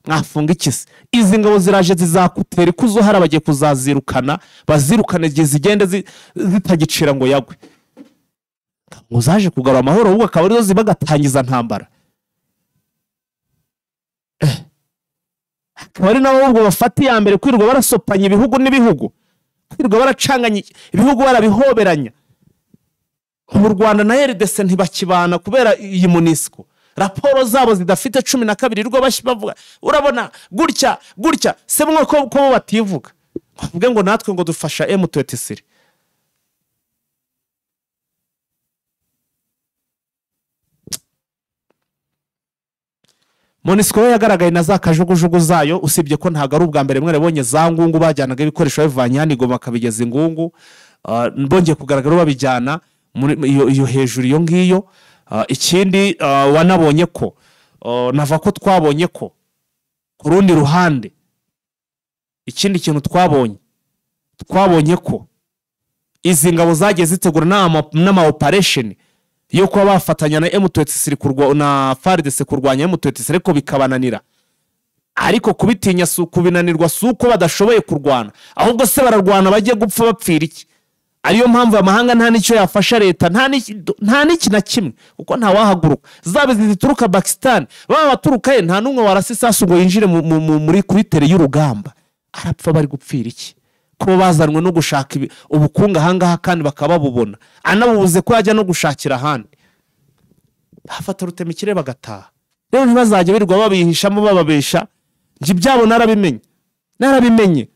mwafunga ikisi, izi ngabo ziraje zizakutera ikuzo hari abagiye kuzazirukana, bazirukane zigende zitagicira ngo yagwe. Ngo zaje kugarura amahoro ahubwo akaba arizo zibagatangiza ntambara. Akabari nabo ubwo bafati ya mbere kwirirwa barasopanya ibihugu n'ibihugu, kwirirwa baracanganya ibihugu barabihoberanya. Mu Rwanda na RDC ntibakibana kubera iyi MONUSCO. Raporo zabo zidafite 12 rwo bavuga urabona gutya se mwe ko bativuga bavuge ngo natwe ngo dufasha M23. MONUSCO yagaragaye na za kajugujugu zayo, usibye ko ntago ari ubwa mbere mwarebonye za ngungu bajyanaga ibikoresho bivanye hano Igoma kabigeza ingungu, mbongeye kugaragara babijyana iyo hejuru iyo ngiyo. Ikindi wanabonye ko nava ko twabonye ko ku rundi ruhande, ikindi kintu twabonye ko izi ngabo zagiye zitegura n'ama operation yo kuba bafatanya na M23 na FARDC kurwanya M23 ariko bikabananira. Ariko kubitinya kubinanirwa suko badashoboye kurwana, ahubwo se bararwana bagiye gupfa bapfira iki. Ariyo mpamvu amahanga nta nicyo yafasha leta, nta niki na kimwe, kuko nta wahaguruka. Zabe zituruka Pakistan baba baturuka nta numwe warasisasu ngo yinjire muri kuri tere y'urugamba. Arapfa bari gupfira iki? ko bazanwe no gushaka ubukungu ahangaha kandi bakaba babubona, anabubuze ko yajya no gushakira ahandi, bafata rutemikire bagataha. Rero ntibazajya birirwa babihishamo bababesha. Njye ibyabo narabimenye,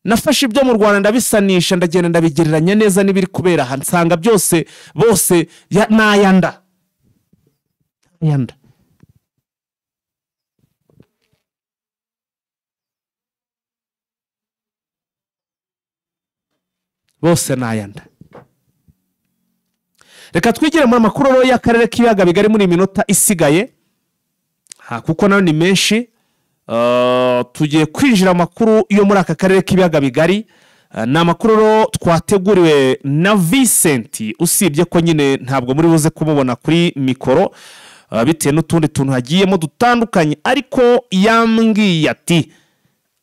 nafashe ibyo mu Rwanda ndabisanisha, ndagenda ndabigereranya neza n'ibiri kubera aha, nsanga byose bose nayanda bose nayanda. Reka twigire mu makuru y'akarere k'ibiyaga bigari muri minota isigaye, kuko nayo ni menshi. Tugiye kwinjira amakuru yo muri aka karere k'ibiyaga bigari. Ni amakuru twateguriwe na Vincent, usibye ko nyine ntabwo muri buze kumubona kuri mikoro bitewe n'utundi tuntu hagiyemo dutandukanye, ariko yambwiye ati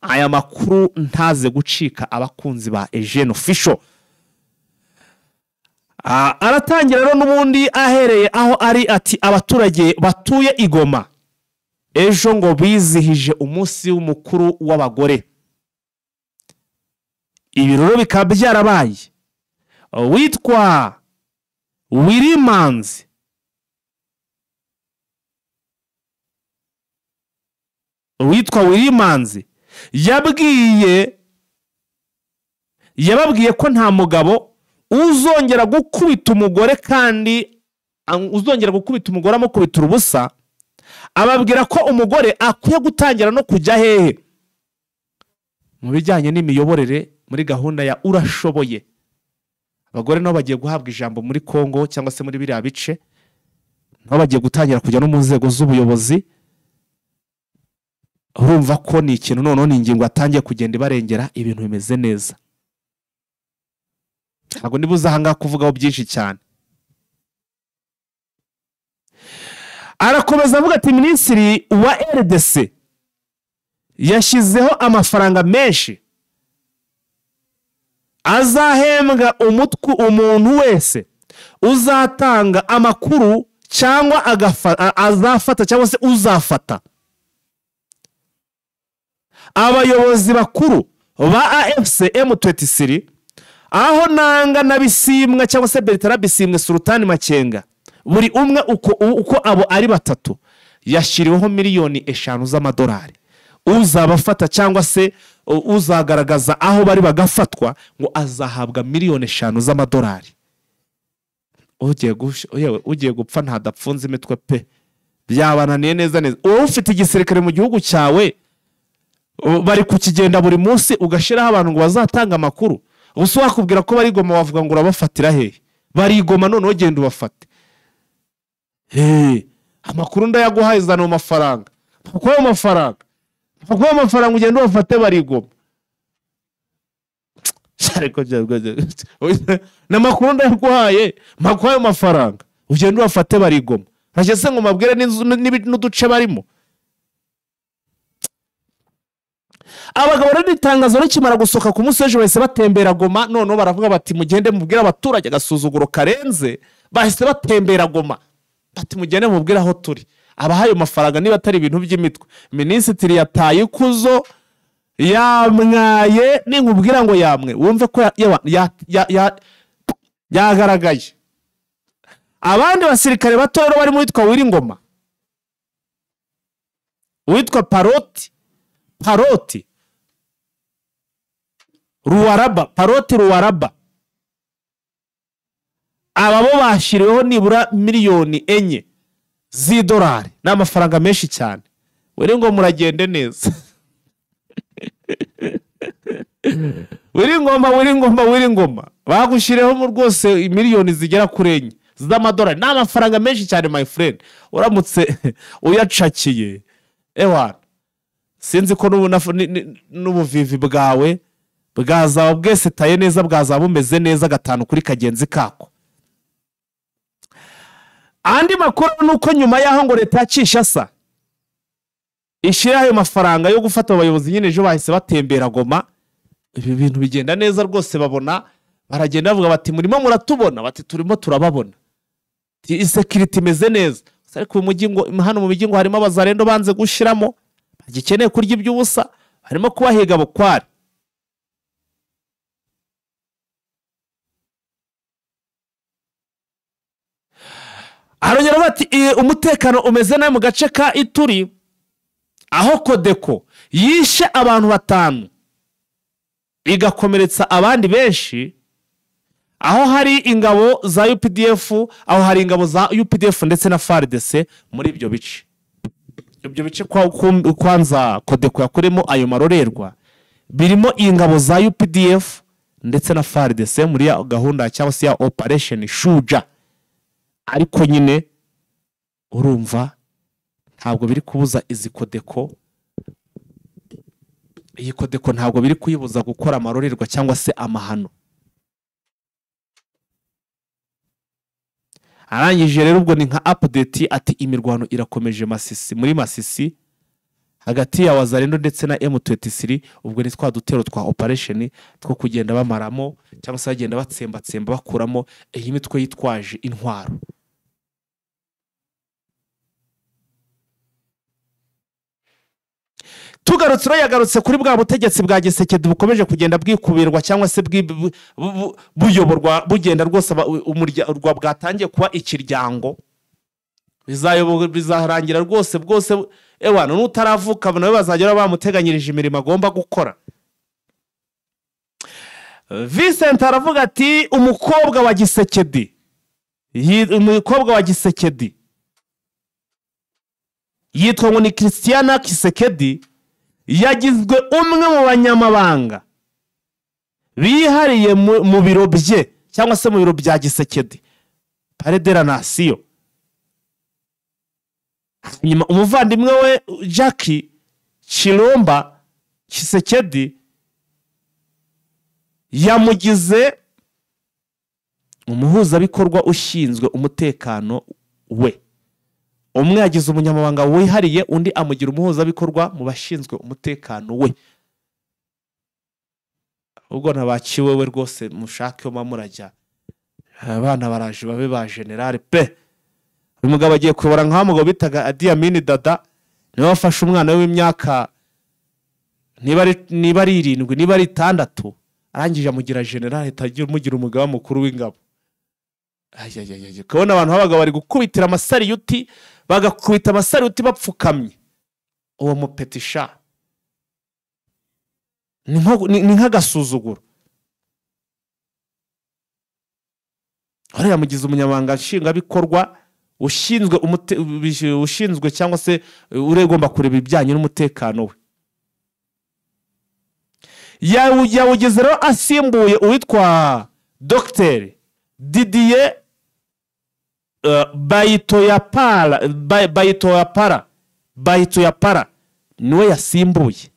aya makuru ntaze gucika abakunzi ba Eugene Official. Aratangira rero n'ubundi ahereye aho ari ati abaturage batuye i Goma ejo ngo bizihije umunsi w'umukuru w'abagore. Ibi rero bikaba byarabaye. Witwa Wilimanzi yababwiye ko nta mugabo uzongera gukubita umugore, kandi uzongera gukubita umugore amukubita ubusa. Ababwira ko umugore akwiye gutangira no kujya hehe mu bijyanye n'imiyoborere muri gahunda ya urashoboye. Abagore nabo bagiye guhabwa ijambo muri Kongo cyangwa se muri biriya bice, nabo bagiye gutangira kujya no mu nzego z'ubuyobozi. Urumva ko ni ikintu noneho ni ingingo atangiye kugenda ibarengera, ibintu bimeze neza. Ntabwo nibuze ahangaha kuvugaho byinshi cyane. Arakomeza avuga ati minisitiri wa RDC yashyizeho amafaranga menshi azahembwa umuntu wese uzatanga amakuru cyangwa azafata cyangwa se uzafata abayobozi bakuru ba AFC M23, aho nanga na Bisimwa cyangwa se Bertrand Bisimwe Sultani Makenga, buri umwe uko abo ari batatu yashyiriweho miliyoni 5 z'amadolari. Uzabafata cyangwa se uzagaragaza aho bari bagafatwa ngo azahabwa miliyoni 5 z'amadolari. Ugiye gupfa ntadapfunze imitwe pe, byabananiye neza neza. Wowe ufite igisirikare mu gihugu cyawe, bari kukigenda buri munsi ugashiraho abantu ngo bazatanga amakuru. Ubuso wakubwira ko bari Goma wavuga ngo urabafatira hehe? Bari Goma none ugenda ubafate. Amakuru ndayaguhaye zana amafaranga. Kuko amafaranga ugenda ubafate bari Goma. Ariko na makuru ndayaguhaye, makwaye amafaranga ugenda ubafate bari Goma. Hageze ngo mabwire n'uduce barimo. Abagabo rero itangazo rikimara gusoka ku munsi w'ejo bahise batembera Goma, none baravuga bati mugende mubwira abaturage agasuzuguro karenze, bahise batembera Goma bati mugende mubwira aho turi. Abahaye amafaranga niba atari ibintu by'imitwe. Minisitiri yataye ikuzo, yamwaye, ninkubwira ngo yamwe wumve ko yagaragaye. Abandi basirikare bato rero bari muri witwa Wiringoma, witwa Paroti Ruwaraba, aba bo bashyiriweho nibura miliyoni 4 z'idolari, n'amafaranga menshi cyane. Wiringoma muragende neza. Wiringoma bagushyiriyeho mu rwose miliyoni zigera kuri 4 z'amadolari, n'amafaranga menshi cyane my friend. Uramutse uyacakiye ewana, sinzi ko n'ubuvivi bwawe bwazaba bwese taye neza, bwazaba bumeze neza gatanu kuri kagenzi kako. Andi makuru nuko nyuma yaho ngo leta yacisha ishyiraho ayo mafaranga yo gufata abayobozi nyine ejo bahise batembera Goma. Ibi bintu bigenda neza rwose, babona baragenda bavuga bati murimo muratubona, bati turimo turababona, security imeze neza. Ariko hano mu mijyi ngo harimo abazarendo banze gushiramo, bagikeneye kurya iby'ubusa, harimo kubahiga bukwari. arongera bati umutekano umeze nabi mu gace ka Ituri aho Kodeko yishe abantu 5 igakomeretsa abandi benshi, aho hari ingabo za UPDF, aho hari ingabo za UPDF ndetse na FARDC muri ibyo bice. Ibyo bice kwanza Kodeko yakoremo ayo marorerwa birimo ingabo za UPDF ndetse na FARDC muri ya gahunda cyangwa se ya Operation Shuja. Ariko nyine urumva ntabwo biri kubuza izi Kodeko, iyi Kodeko ntabwo biri kuyibuza gukora amarorerwa cyangwa se amahano. Arangije rero ubwo ni nka update ati imirwano irakomeje Masisi, muri Masisi hagati ya Wazalendo ndetse na M23. Ubwo ni twa dutero twa operation two kugenda bamaramo cyangwa se bagenda batsemba bakuramo iyi mitwe yitwaje intwaro. Tugarutse yagarutse kuri bwa butegetsi bwa Gisekedi bukomeje kugenda bwikubirwa cyangwa se buyoborwa bugenda rwose umuryango bwatangiye kuba ikiryango, bizarangira rwose bwose ewana n'utaravuka nawe bazagera bamuteganyirije imirimo agomba gukora. Vincent aravuga ati umukobwa wa Gisekedi yitwa ngo ni Christiana Kisekedi, yagizwe umwe mu banyamabanga bihariye mu biro bye cyangwa se mu biro bya Gisekedi Palais de la Nation. Nyuma umuvandimwe we Jackie Chilomba Kisekedi yamugize umuhuzabikorwa ushinzwe umutekano we. Umwe yagize umunyamabanga wihariye, undi amugira umuhuzabikorwa mu bashinzwe umutekano we. Ubwo nabaciwe we rwose mushake yo mamurajya abana baraje babe ba general pe. Uyu mugabo agiye kuyobora nka mugabo bitaga Idi Amin Dada, niwe wafashe umwana w'imyaka niba ari 7 niba ari 6, arangije amugira general itagira umugira umugaba mukuru w'ingabo. Kubona abantu babaga bari gukubitira amasariyuti, bagakubita amasariyuti bapfukamye. Uwo mupetisha ni nk'agasuzuguro. Hora yamugize umunyamabanga nshingwabikorwa ushinzwe cyangwa se uregomba kureba ibijyanye n'umutekano we. Yawugeze rero asimbuye uwitwa Dr. Didier Bayitoyapara niwe yasimbuye.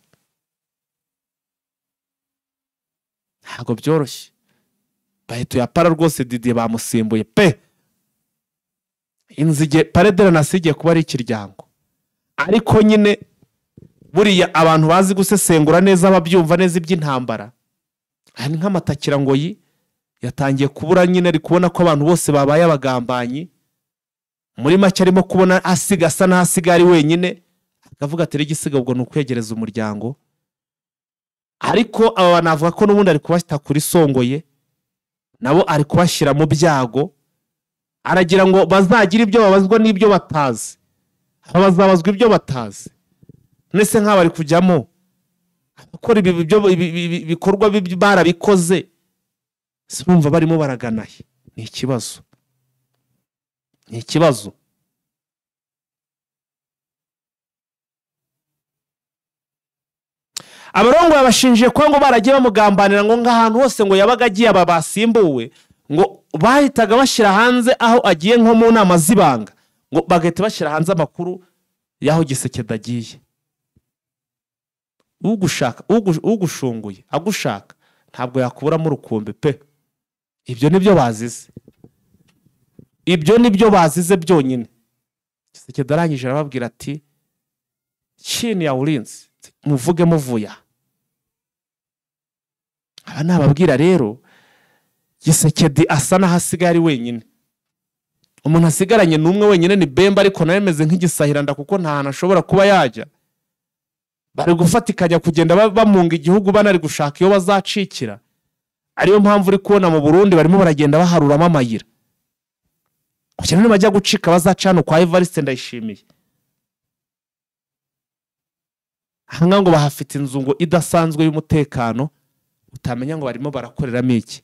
Ntabwo byoroshye. Bayitoyapara rwose Didier bamusimbuye pe. Inzige Palais de la Nation igiye kuba ari ikiryango. Ariko nyine buriya abantu bazi gusesengura neza babyumva neza iby'intambara, ari nk'amatakira ngoyi yatangiye kubura nyine, ari kubona ko abantu bose babaye abagambanyi. Muri make arimo kubona asa n'asigari wenyine, akavuga ati igisiga ubwo n'ukwegereza umuryango. Ariko aba banavuga ko n'ubundi ari kubashyita kuri songoye, nabo ari kubashyira mu byago. Aragira ngo bazagira ibyo babazwa n'ibyo batazi, bazabazwa ibyo batazi. Nese nk'aba ari kujyamo akora ibikorwa barabikoze, simumva barimo baraganaye. Ni ikibazo. Abarongo babashinjiye ko ngo baragiye bamugambanira ngo nk'ahantu hose ngo yabaga agiye aba basimbuwe, ngo bahitaga bashyira hanze aho agiye nko mu nama zibanga, ngo bagahita bashyira hanze amakuru y'aho Gisekedi agiye. Ugushunguye agushaka ntabwo yakuburamo urukumbi pe. Ibyo nibyo bazize byonyine. Gisekedi arangije arababwira ati chini ya ulinzi muvuge muvuya. Aba nababwira rero Gisekedi asa n'ahasigaye ari wenyine. Umuntu asigaranye n'umwe wenyine ni Bemba, ariko nawe meze nk'igisahiranda kuko nta hantu ashobora kuba yajya. Bari gufatikanya kugenda bamunga igihugu banari gushaka iyo bazacikira. Ariyo mpamvu uri kubona mu Burundi barimo baragenda baharuramo amayira. kugira ngo bajya gucika bazacana kwa Evariste Ndayishimiye. Hanga ngo bahafite inzu ngo idasanzwe y'umutekano utamenya ngo barimo barakoreramo iki.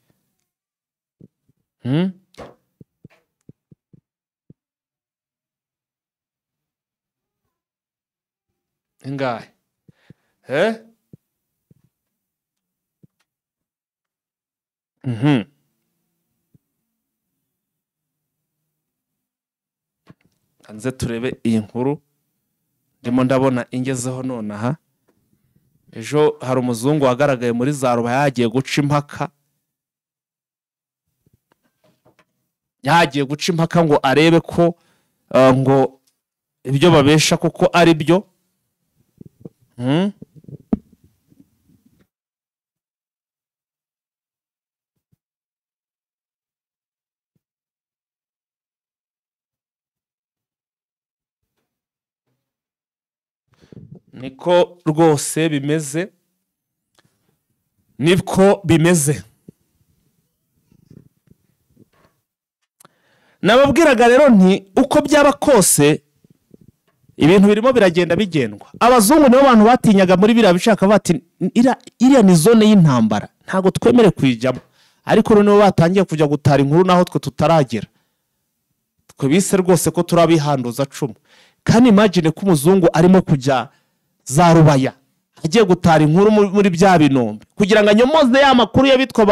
Ingahe Anze turebe iyi nkuru ndimo ndabona ingezeho nonaha. Ejo hari umuzungu wagaragaye muri za Ruba yagiye guca impaka, ngo arebe ko ngo ibyo babesha kuko ari byo. Niko rwose bimeze, niko bimeze. Nababwiraga rero nti uko byaba kose ibintu birimo biragenda bigendwa. Abazungu nibo bantu batinyaga muri biriya bishaka bati iriya ni zone y'intambara ntago twemere kwijamo, ariko nibo batangiye kujya gutara inkuru naho twe tutaragera. Twe bise rwose ko turabihanduza cumu. Kandi imagine ko umuzungu arimo kujya za Rubaya agiye gutara inkuru muri bya binombe kugira ngo anyomoze ya makuru y'abitwa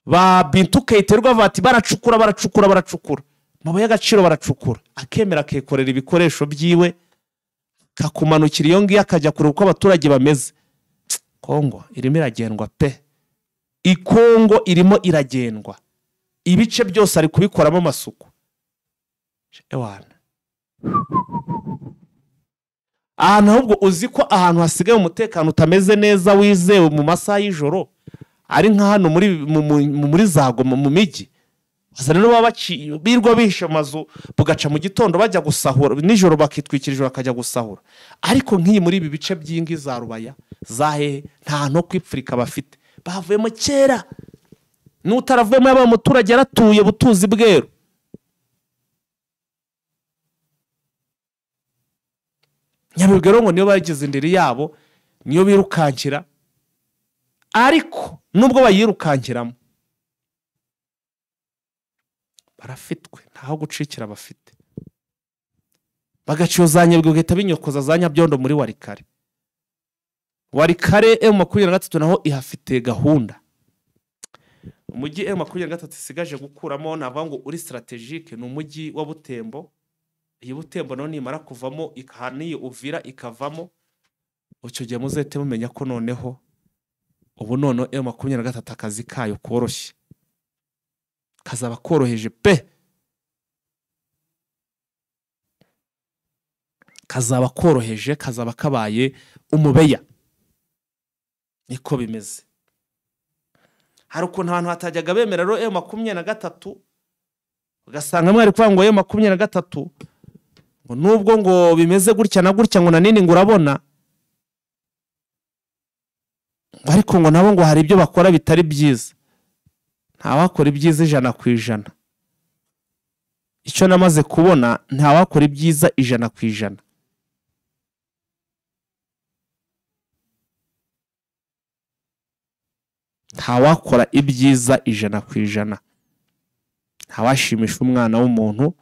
ba Bintu Keiterwa bati baracukura mabuye y'agaciro baracukura, akemera akekorera ibikoresho byiwe kakumanukira iyo ngiyo akajya kureba uko abaturage bameze. Kongo irimo iragendwa pe, Ikongo irimo iragendwa, ibice byose ari kubikoramo amasuku. Ewana ahantu ahubwo uzi ko ahantu hasigaye umutekano utameze neza wizewe mu masaha y'ijoro ari nka hano muri zago mu migi. Azana no birwa bishe amazu bugaca mu gitondo bajya gusahura, nijoro bakitwikirije bakajya gusahura. Ariko nk'iyi muri ibi bice by'ingi za Rubaya zahe nta no kwipfurika bafite, bavuyemo kera. N'utaravuyemo yaba umuturage yaratuye butuzi bweru. Nyabibwero ngo niyo bagize indiri yabo niyo birukankira, ariko nubwo bayirukankiramo barafitwe ntaho gucikira bafite. Bagaciyo zanyebwe ugahita binyokoza za Nyabyondo muri Warikare. Warikare M23 naho ihafite gahunda. Umujyi M23 isigaje gukuramo navuga ngo uri strategique ni umujyi wa Butembo. Iyi Butembo none imara kuvamo ikahaniye Uvira ikavamo, ucyo gihe muzete mumenya ko noneho ubu nono M23 akazi kayo koroshye kazaba koroheje pe, kazaba koroheje, kazaba kabaye umubeya. Niko bimeze. Hari ukuntu abantu hatajyaga bemera rero M23 ugasanga mwari kuvuga ngo M23 ngo nubwo ngo bimeze gutya na gutya ngo nanini ngo urabona, ariko ngo nabo ngo hari ibyo bakora bitari byiza. Nta wakora ibyiza 100%. Icyo namaze kubona nta wakora ibyiza 100%. Nta wakora ibyiza 100%. Nta washimisha umwana w'umuntu.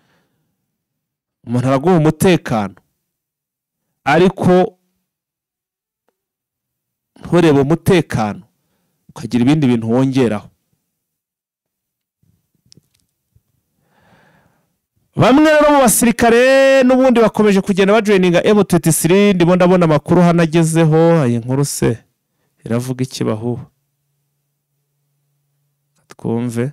Umuntu araguha umutekano ariko nturebe umutekano ukagira ibindi bintu wongeraho. Bamwe rero mu basirikare n'ubundi bakomeje kugenda bajoininga M23. Ndimo ndabona amakuru hanagezeho. Ayi nkuru se iravuga iki bahu twumve.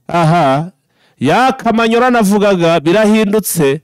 Aha ya Kamanyora navugaga birahindutse.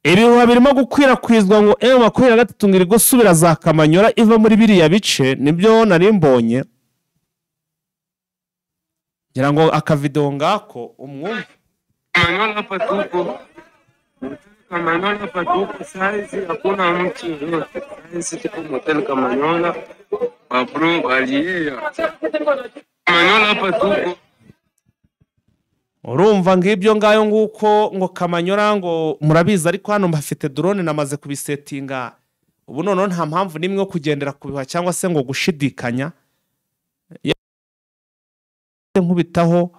ibihuha birimo gukwirakwizwa ngo M23 ngiri gusubira za Kamanyora iva muri biriya bice nibyo nari mbonye ngira ngo akavideo ngako umwumva. Kamanyola hapa tuko. Kamanyola hapa tuko saizi hakuna mtu yote. Saizi tuko motel Kamanyola. Mabro aliyeya. Kamanyola hapa tuko. Urumva ngibyo ngayo nguko ngo Kamanyora ngo murabiza ariko hano mbafite drone namaze kubisetinga ubu none nta mpamvu nimwe yo kugendera kubiha cyangwa se ngo gushidikanya nkubitaho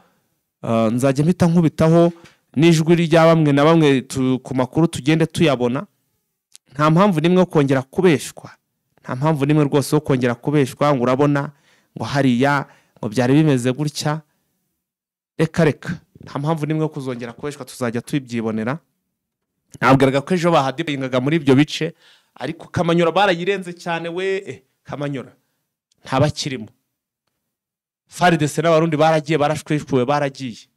nzajya mpita nkubitaho n'ijwi rya bamwe na bamwe ku makuru tugende tuyabona. Nta mpamvu nimwe yo kongera kubeshwa, nta mpamvu nimwe rwose yo kongera kubeshwa ngo urabona ngo hariya ngo byari bimeze gutya. Reka nta mpamvu nimwe yo kuzongera kubeshwa, tuzajya tubyibonera. Nabwiraga ko ejo bahadipingaga muri ibyo bice ariko Kamanyora barayirenze cyane we. Kamanyora ntabakirimo. FARDC n'abarundi baragiye barashwishwe baragiye.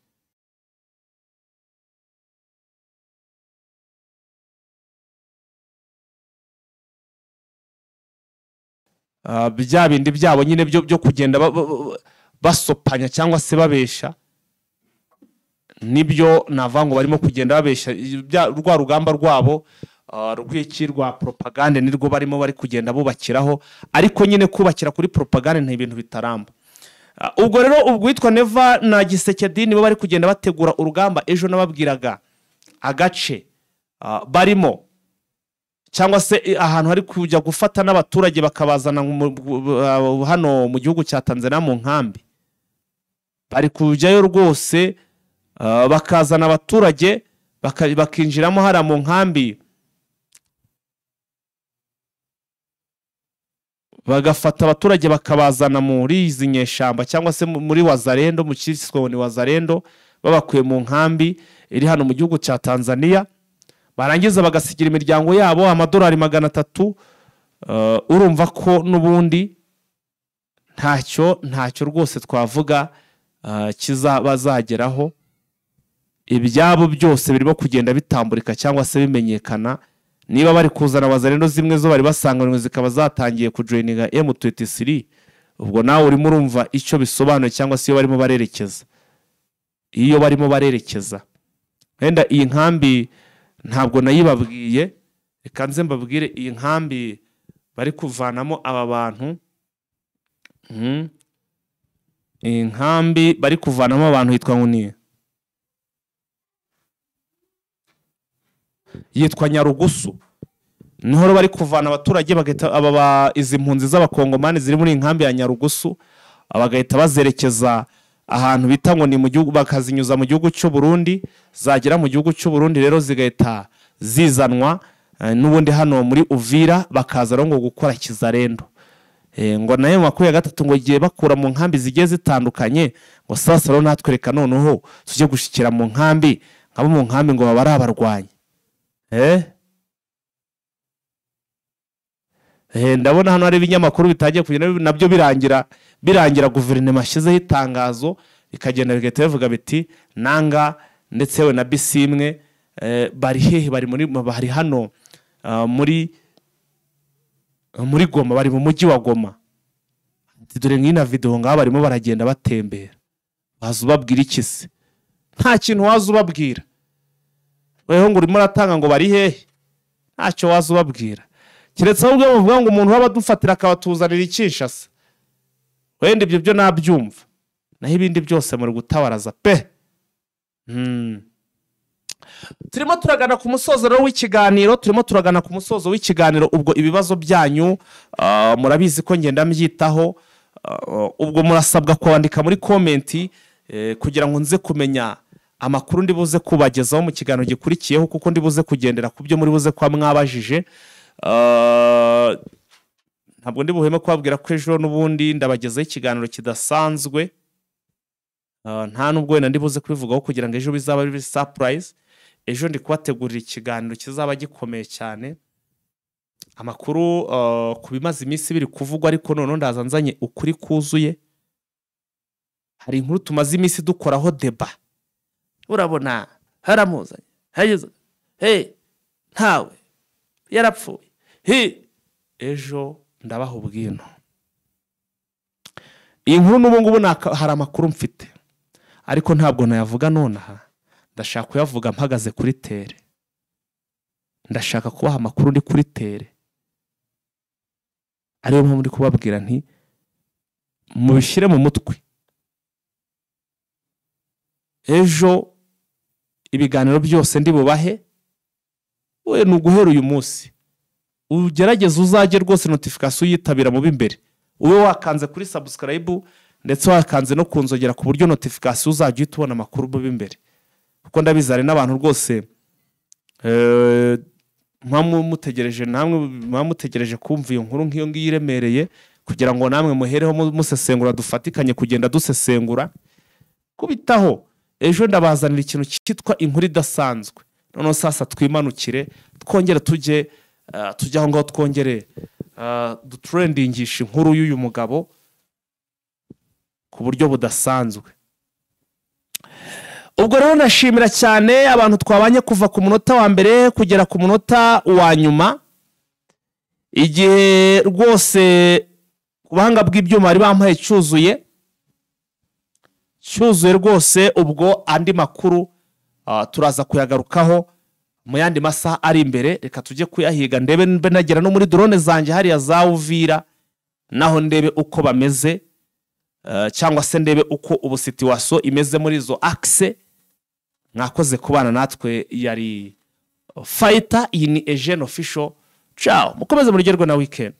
Bya bindi byabo nyine byo kugenda basopanya cyangwa se babesha nibyo navango barimo kugenda babesha rwa rugamba rwabo rw'iki rwa propaganda nirwo bari kugenda bubakiraho ariko nyine kubakira kuri propaganda nta ibintu bitaramba. Ubwo rero ubwo witwa Neva na Gisekedi nibo bari kugenda bategura urugamba. Ejo nababwiraga agace barimo cyangwa se ahantu hari kujya gufata n'abaturage bakabazana hano mu gihugu cya Tanzania mu nkambi. Bari kujyayo rwose bakazana abaturage bakinjiramo hara mu nkambi bagafata abaturage bakabazana muri izi nyeshamba cyangwa se muri Wazalendo mu cyiswe ni Wazalendo babakuye mu nkambi iri hano mu gihugu cya Tanzania. Barangiza bagasigira imiryango yabo amadolari 300. Urumva ko nubundi ntacyo rwose twavuga kizabazageraho. Ibyabo byose birimo kugenda bitamburika cyangwa se bimenyekana. Niba bari kuzana Wazalendo zimwe zo bari basanganywe zikaba zatangiye kujoininga M23, ubwo nawe urimo urumva icyo bisobanuye cyangwa se iyo barimo barerekeza. Wenda iyi nkambi ntabwo nayibabwiye, reka nze mbabwire iyi nkambi bari kuvanamo aba bantu. Iyi nkambi bari kuvanamo abantu hitwa nguni yitwa Nyarugusu. Niho bari kuvana abaturage bagahita izi mpunzi z'abakongomani ziri muri inkambi ya Nyarugusu abagahita bazerekeza ahantu bita ngo ni mu gihugu, bakazinyuza mu gihugu cy'u Burundi. Zagera mu gihugu cy'u Burundi rero zigahita zizanwa n'ubundi hano muri Uvira bakaza ngo gukora Kizarendo. Ngo nayo makuru ya gatatu ngo giye bakura mu nkambi zigiye zitandukanye ngo sasa rero natwereka noneho tujye gushikira mu nkambi nkabo mu nkambi ngo baba ari abarwanyi. Ndabona hano hari ibinyamakuru bitagiye kugenda nabyo birangira guverinoma ashyizeho itangazo ikagenda bigahita bivuga biti nanga ndetse we na Bisimwe bari hehe, bari hano muri Goma, bari mu mujyi wa Goma. Dore nk'ina video ngaba barimo baragenda batembera. Bazubabwira iki se? Nta kintu wazubabwira. Weho ngo urimo ratanga ngo bari hehe? Ntacyo wazubabwira. Kiretse ahubwo bavuga ngo umuntu waba dufatira akabatuzanira ikishasa. Wenda ibyo byo nabyumva. Naho ibindi byose muri gutawaraza pe. Turimo turagana ku musozo w'ikiganiro, ubwo ibibazo byanyu murabizi ko ngenda mbyitaho. Ubwo murasabwa kwandika muri comment kugira ngo nze kumenya amakuru ndi buze kubagezaho mu kiganiro gikurikiyeho, kuko ndi buze kugendera ku byo muri buze kwa mwabajije. Ntabwo ndi buheme kubabwira ko ejo n'ubundi ndabagezaho ikiganiro kidasanzwe. Nta nubwo wenda ndi buze kubivugaho kugira ngo ejo bizaba biri surprise. Ejo ndi kubategurira ikiganiro kizaba gikomeye cyane. Amakuru ku bimaze iminsi biri kuvugwa ariko none ndazanzanye ukuri kuzuye. Hari inkuru tumaze iminsi dukoraho deba. urabona haramuzanye hageze ntawe yarapfuye ejo ndabaha ubwino. iyi nkuru n'ubu ngubu hari amakuru mfite ariko ntabwo nayavuga nonaha, ndashaka kuyavuga mpagaze kuri tere, ndashaka kubaha amakuru ndi kuri tere, ariyo mpamvu ndi kubabwira nti mubishyire mu mutwe. ejo ibiganiro byose ndi bubahe we ni uguhera uyu munsi ugerageze uzajye rwose notification yitabira mu b'imbere, ube wakanze kuri subscribe ndetse wakanze no kunzogera ku buryo notification uzajya uhita ubona amakuru mu b'imbere, kuko ndabizare n'abantu rwose mutegereje kumva iyo nkuru nk'iyo ngiyo iremereye kugira ngo namwe muhereho musesengura, dufatikanye kugenda dusesengura kubitaho. ejo ndabazanira ikintu cyitwa inkuru idasanzwe, noneho sasa twimanukire twongere tujye aho ngaho twongere dutrendingisha inkuru y'uyu mugabo ku buryo budasanzwe. ubwo rero nashimira cyane abantu twabanye kuva ku munota wa mbere kugera ku munota wa nyuma, igihe rwose ku buhanga bw'ibyuma bari bampaye cyuzuye rwose. ubwo andi makuru turaza kuyagarukaho mu yandi masaha ari imbere. reka tujye kuyahiga ndebe mbe nagera no muri drone zanjye hariya za Uvira naho ndebe uko bameze, cyangwa se ndebe uko ubu situation imeze muri izo axe. mwakoze kubana natwe, yari Fighter, iyi ni Eugene Official. Ciao, mukomeze muryoherwe na weekend.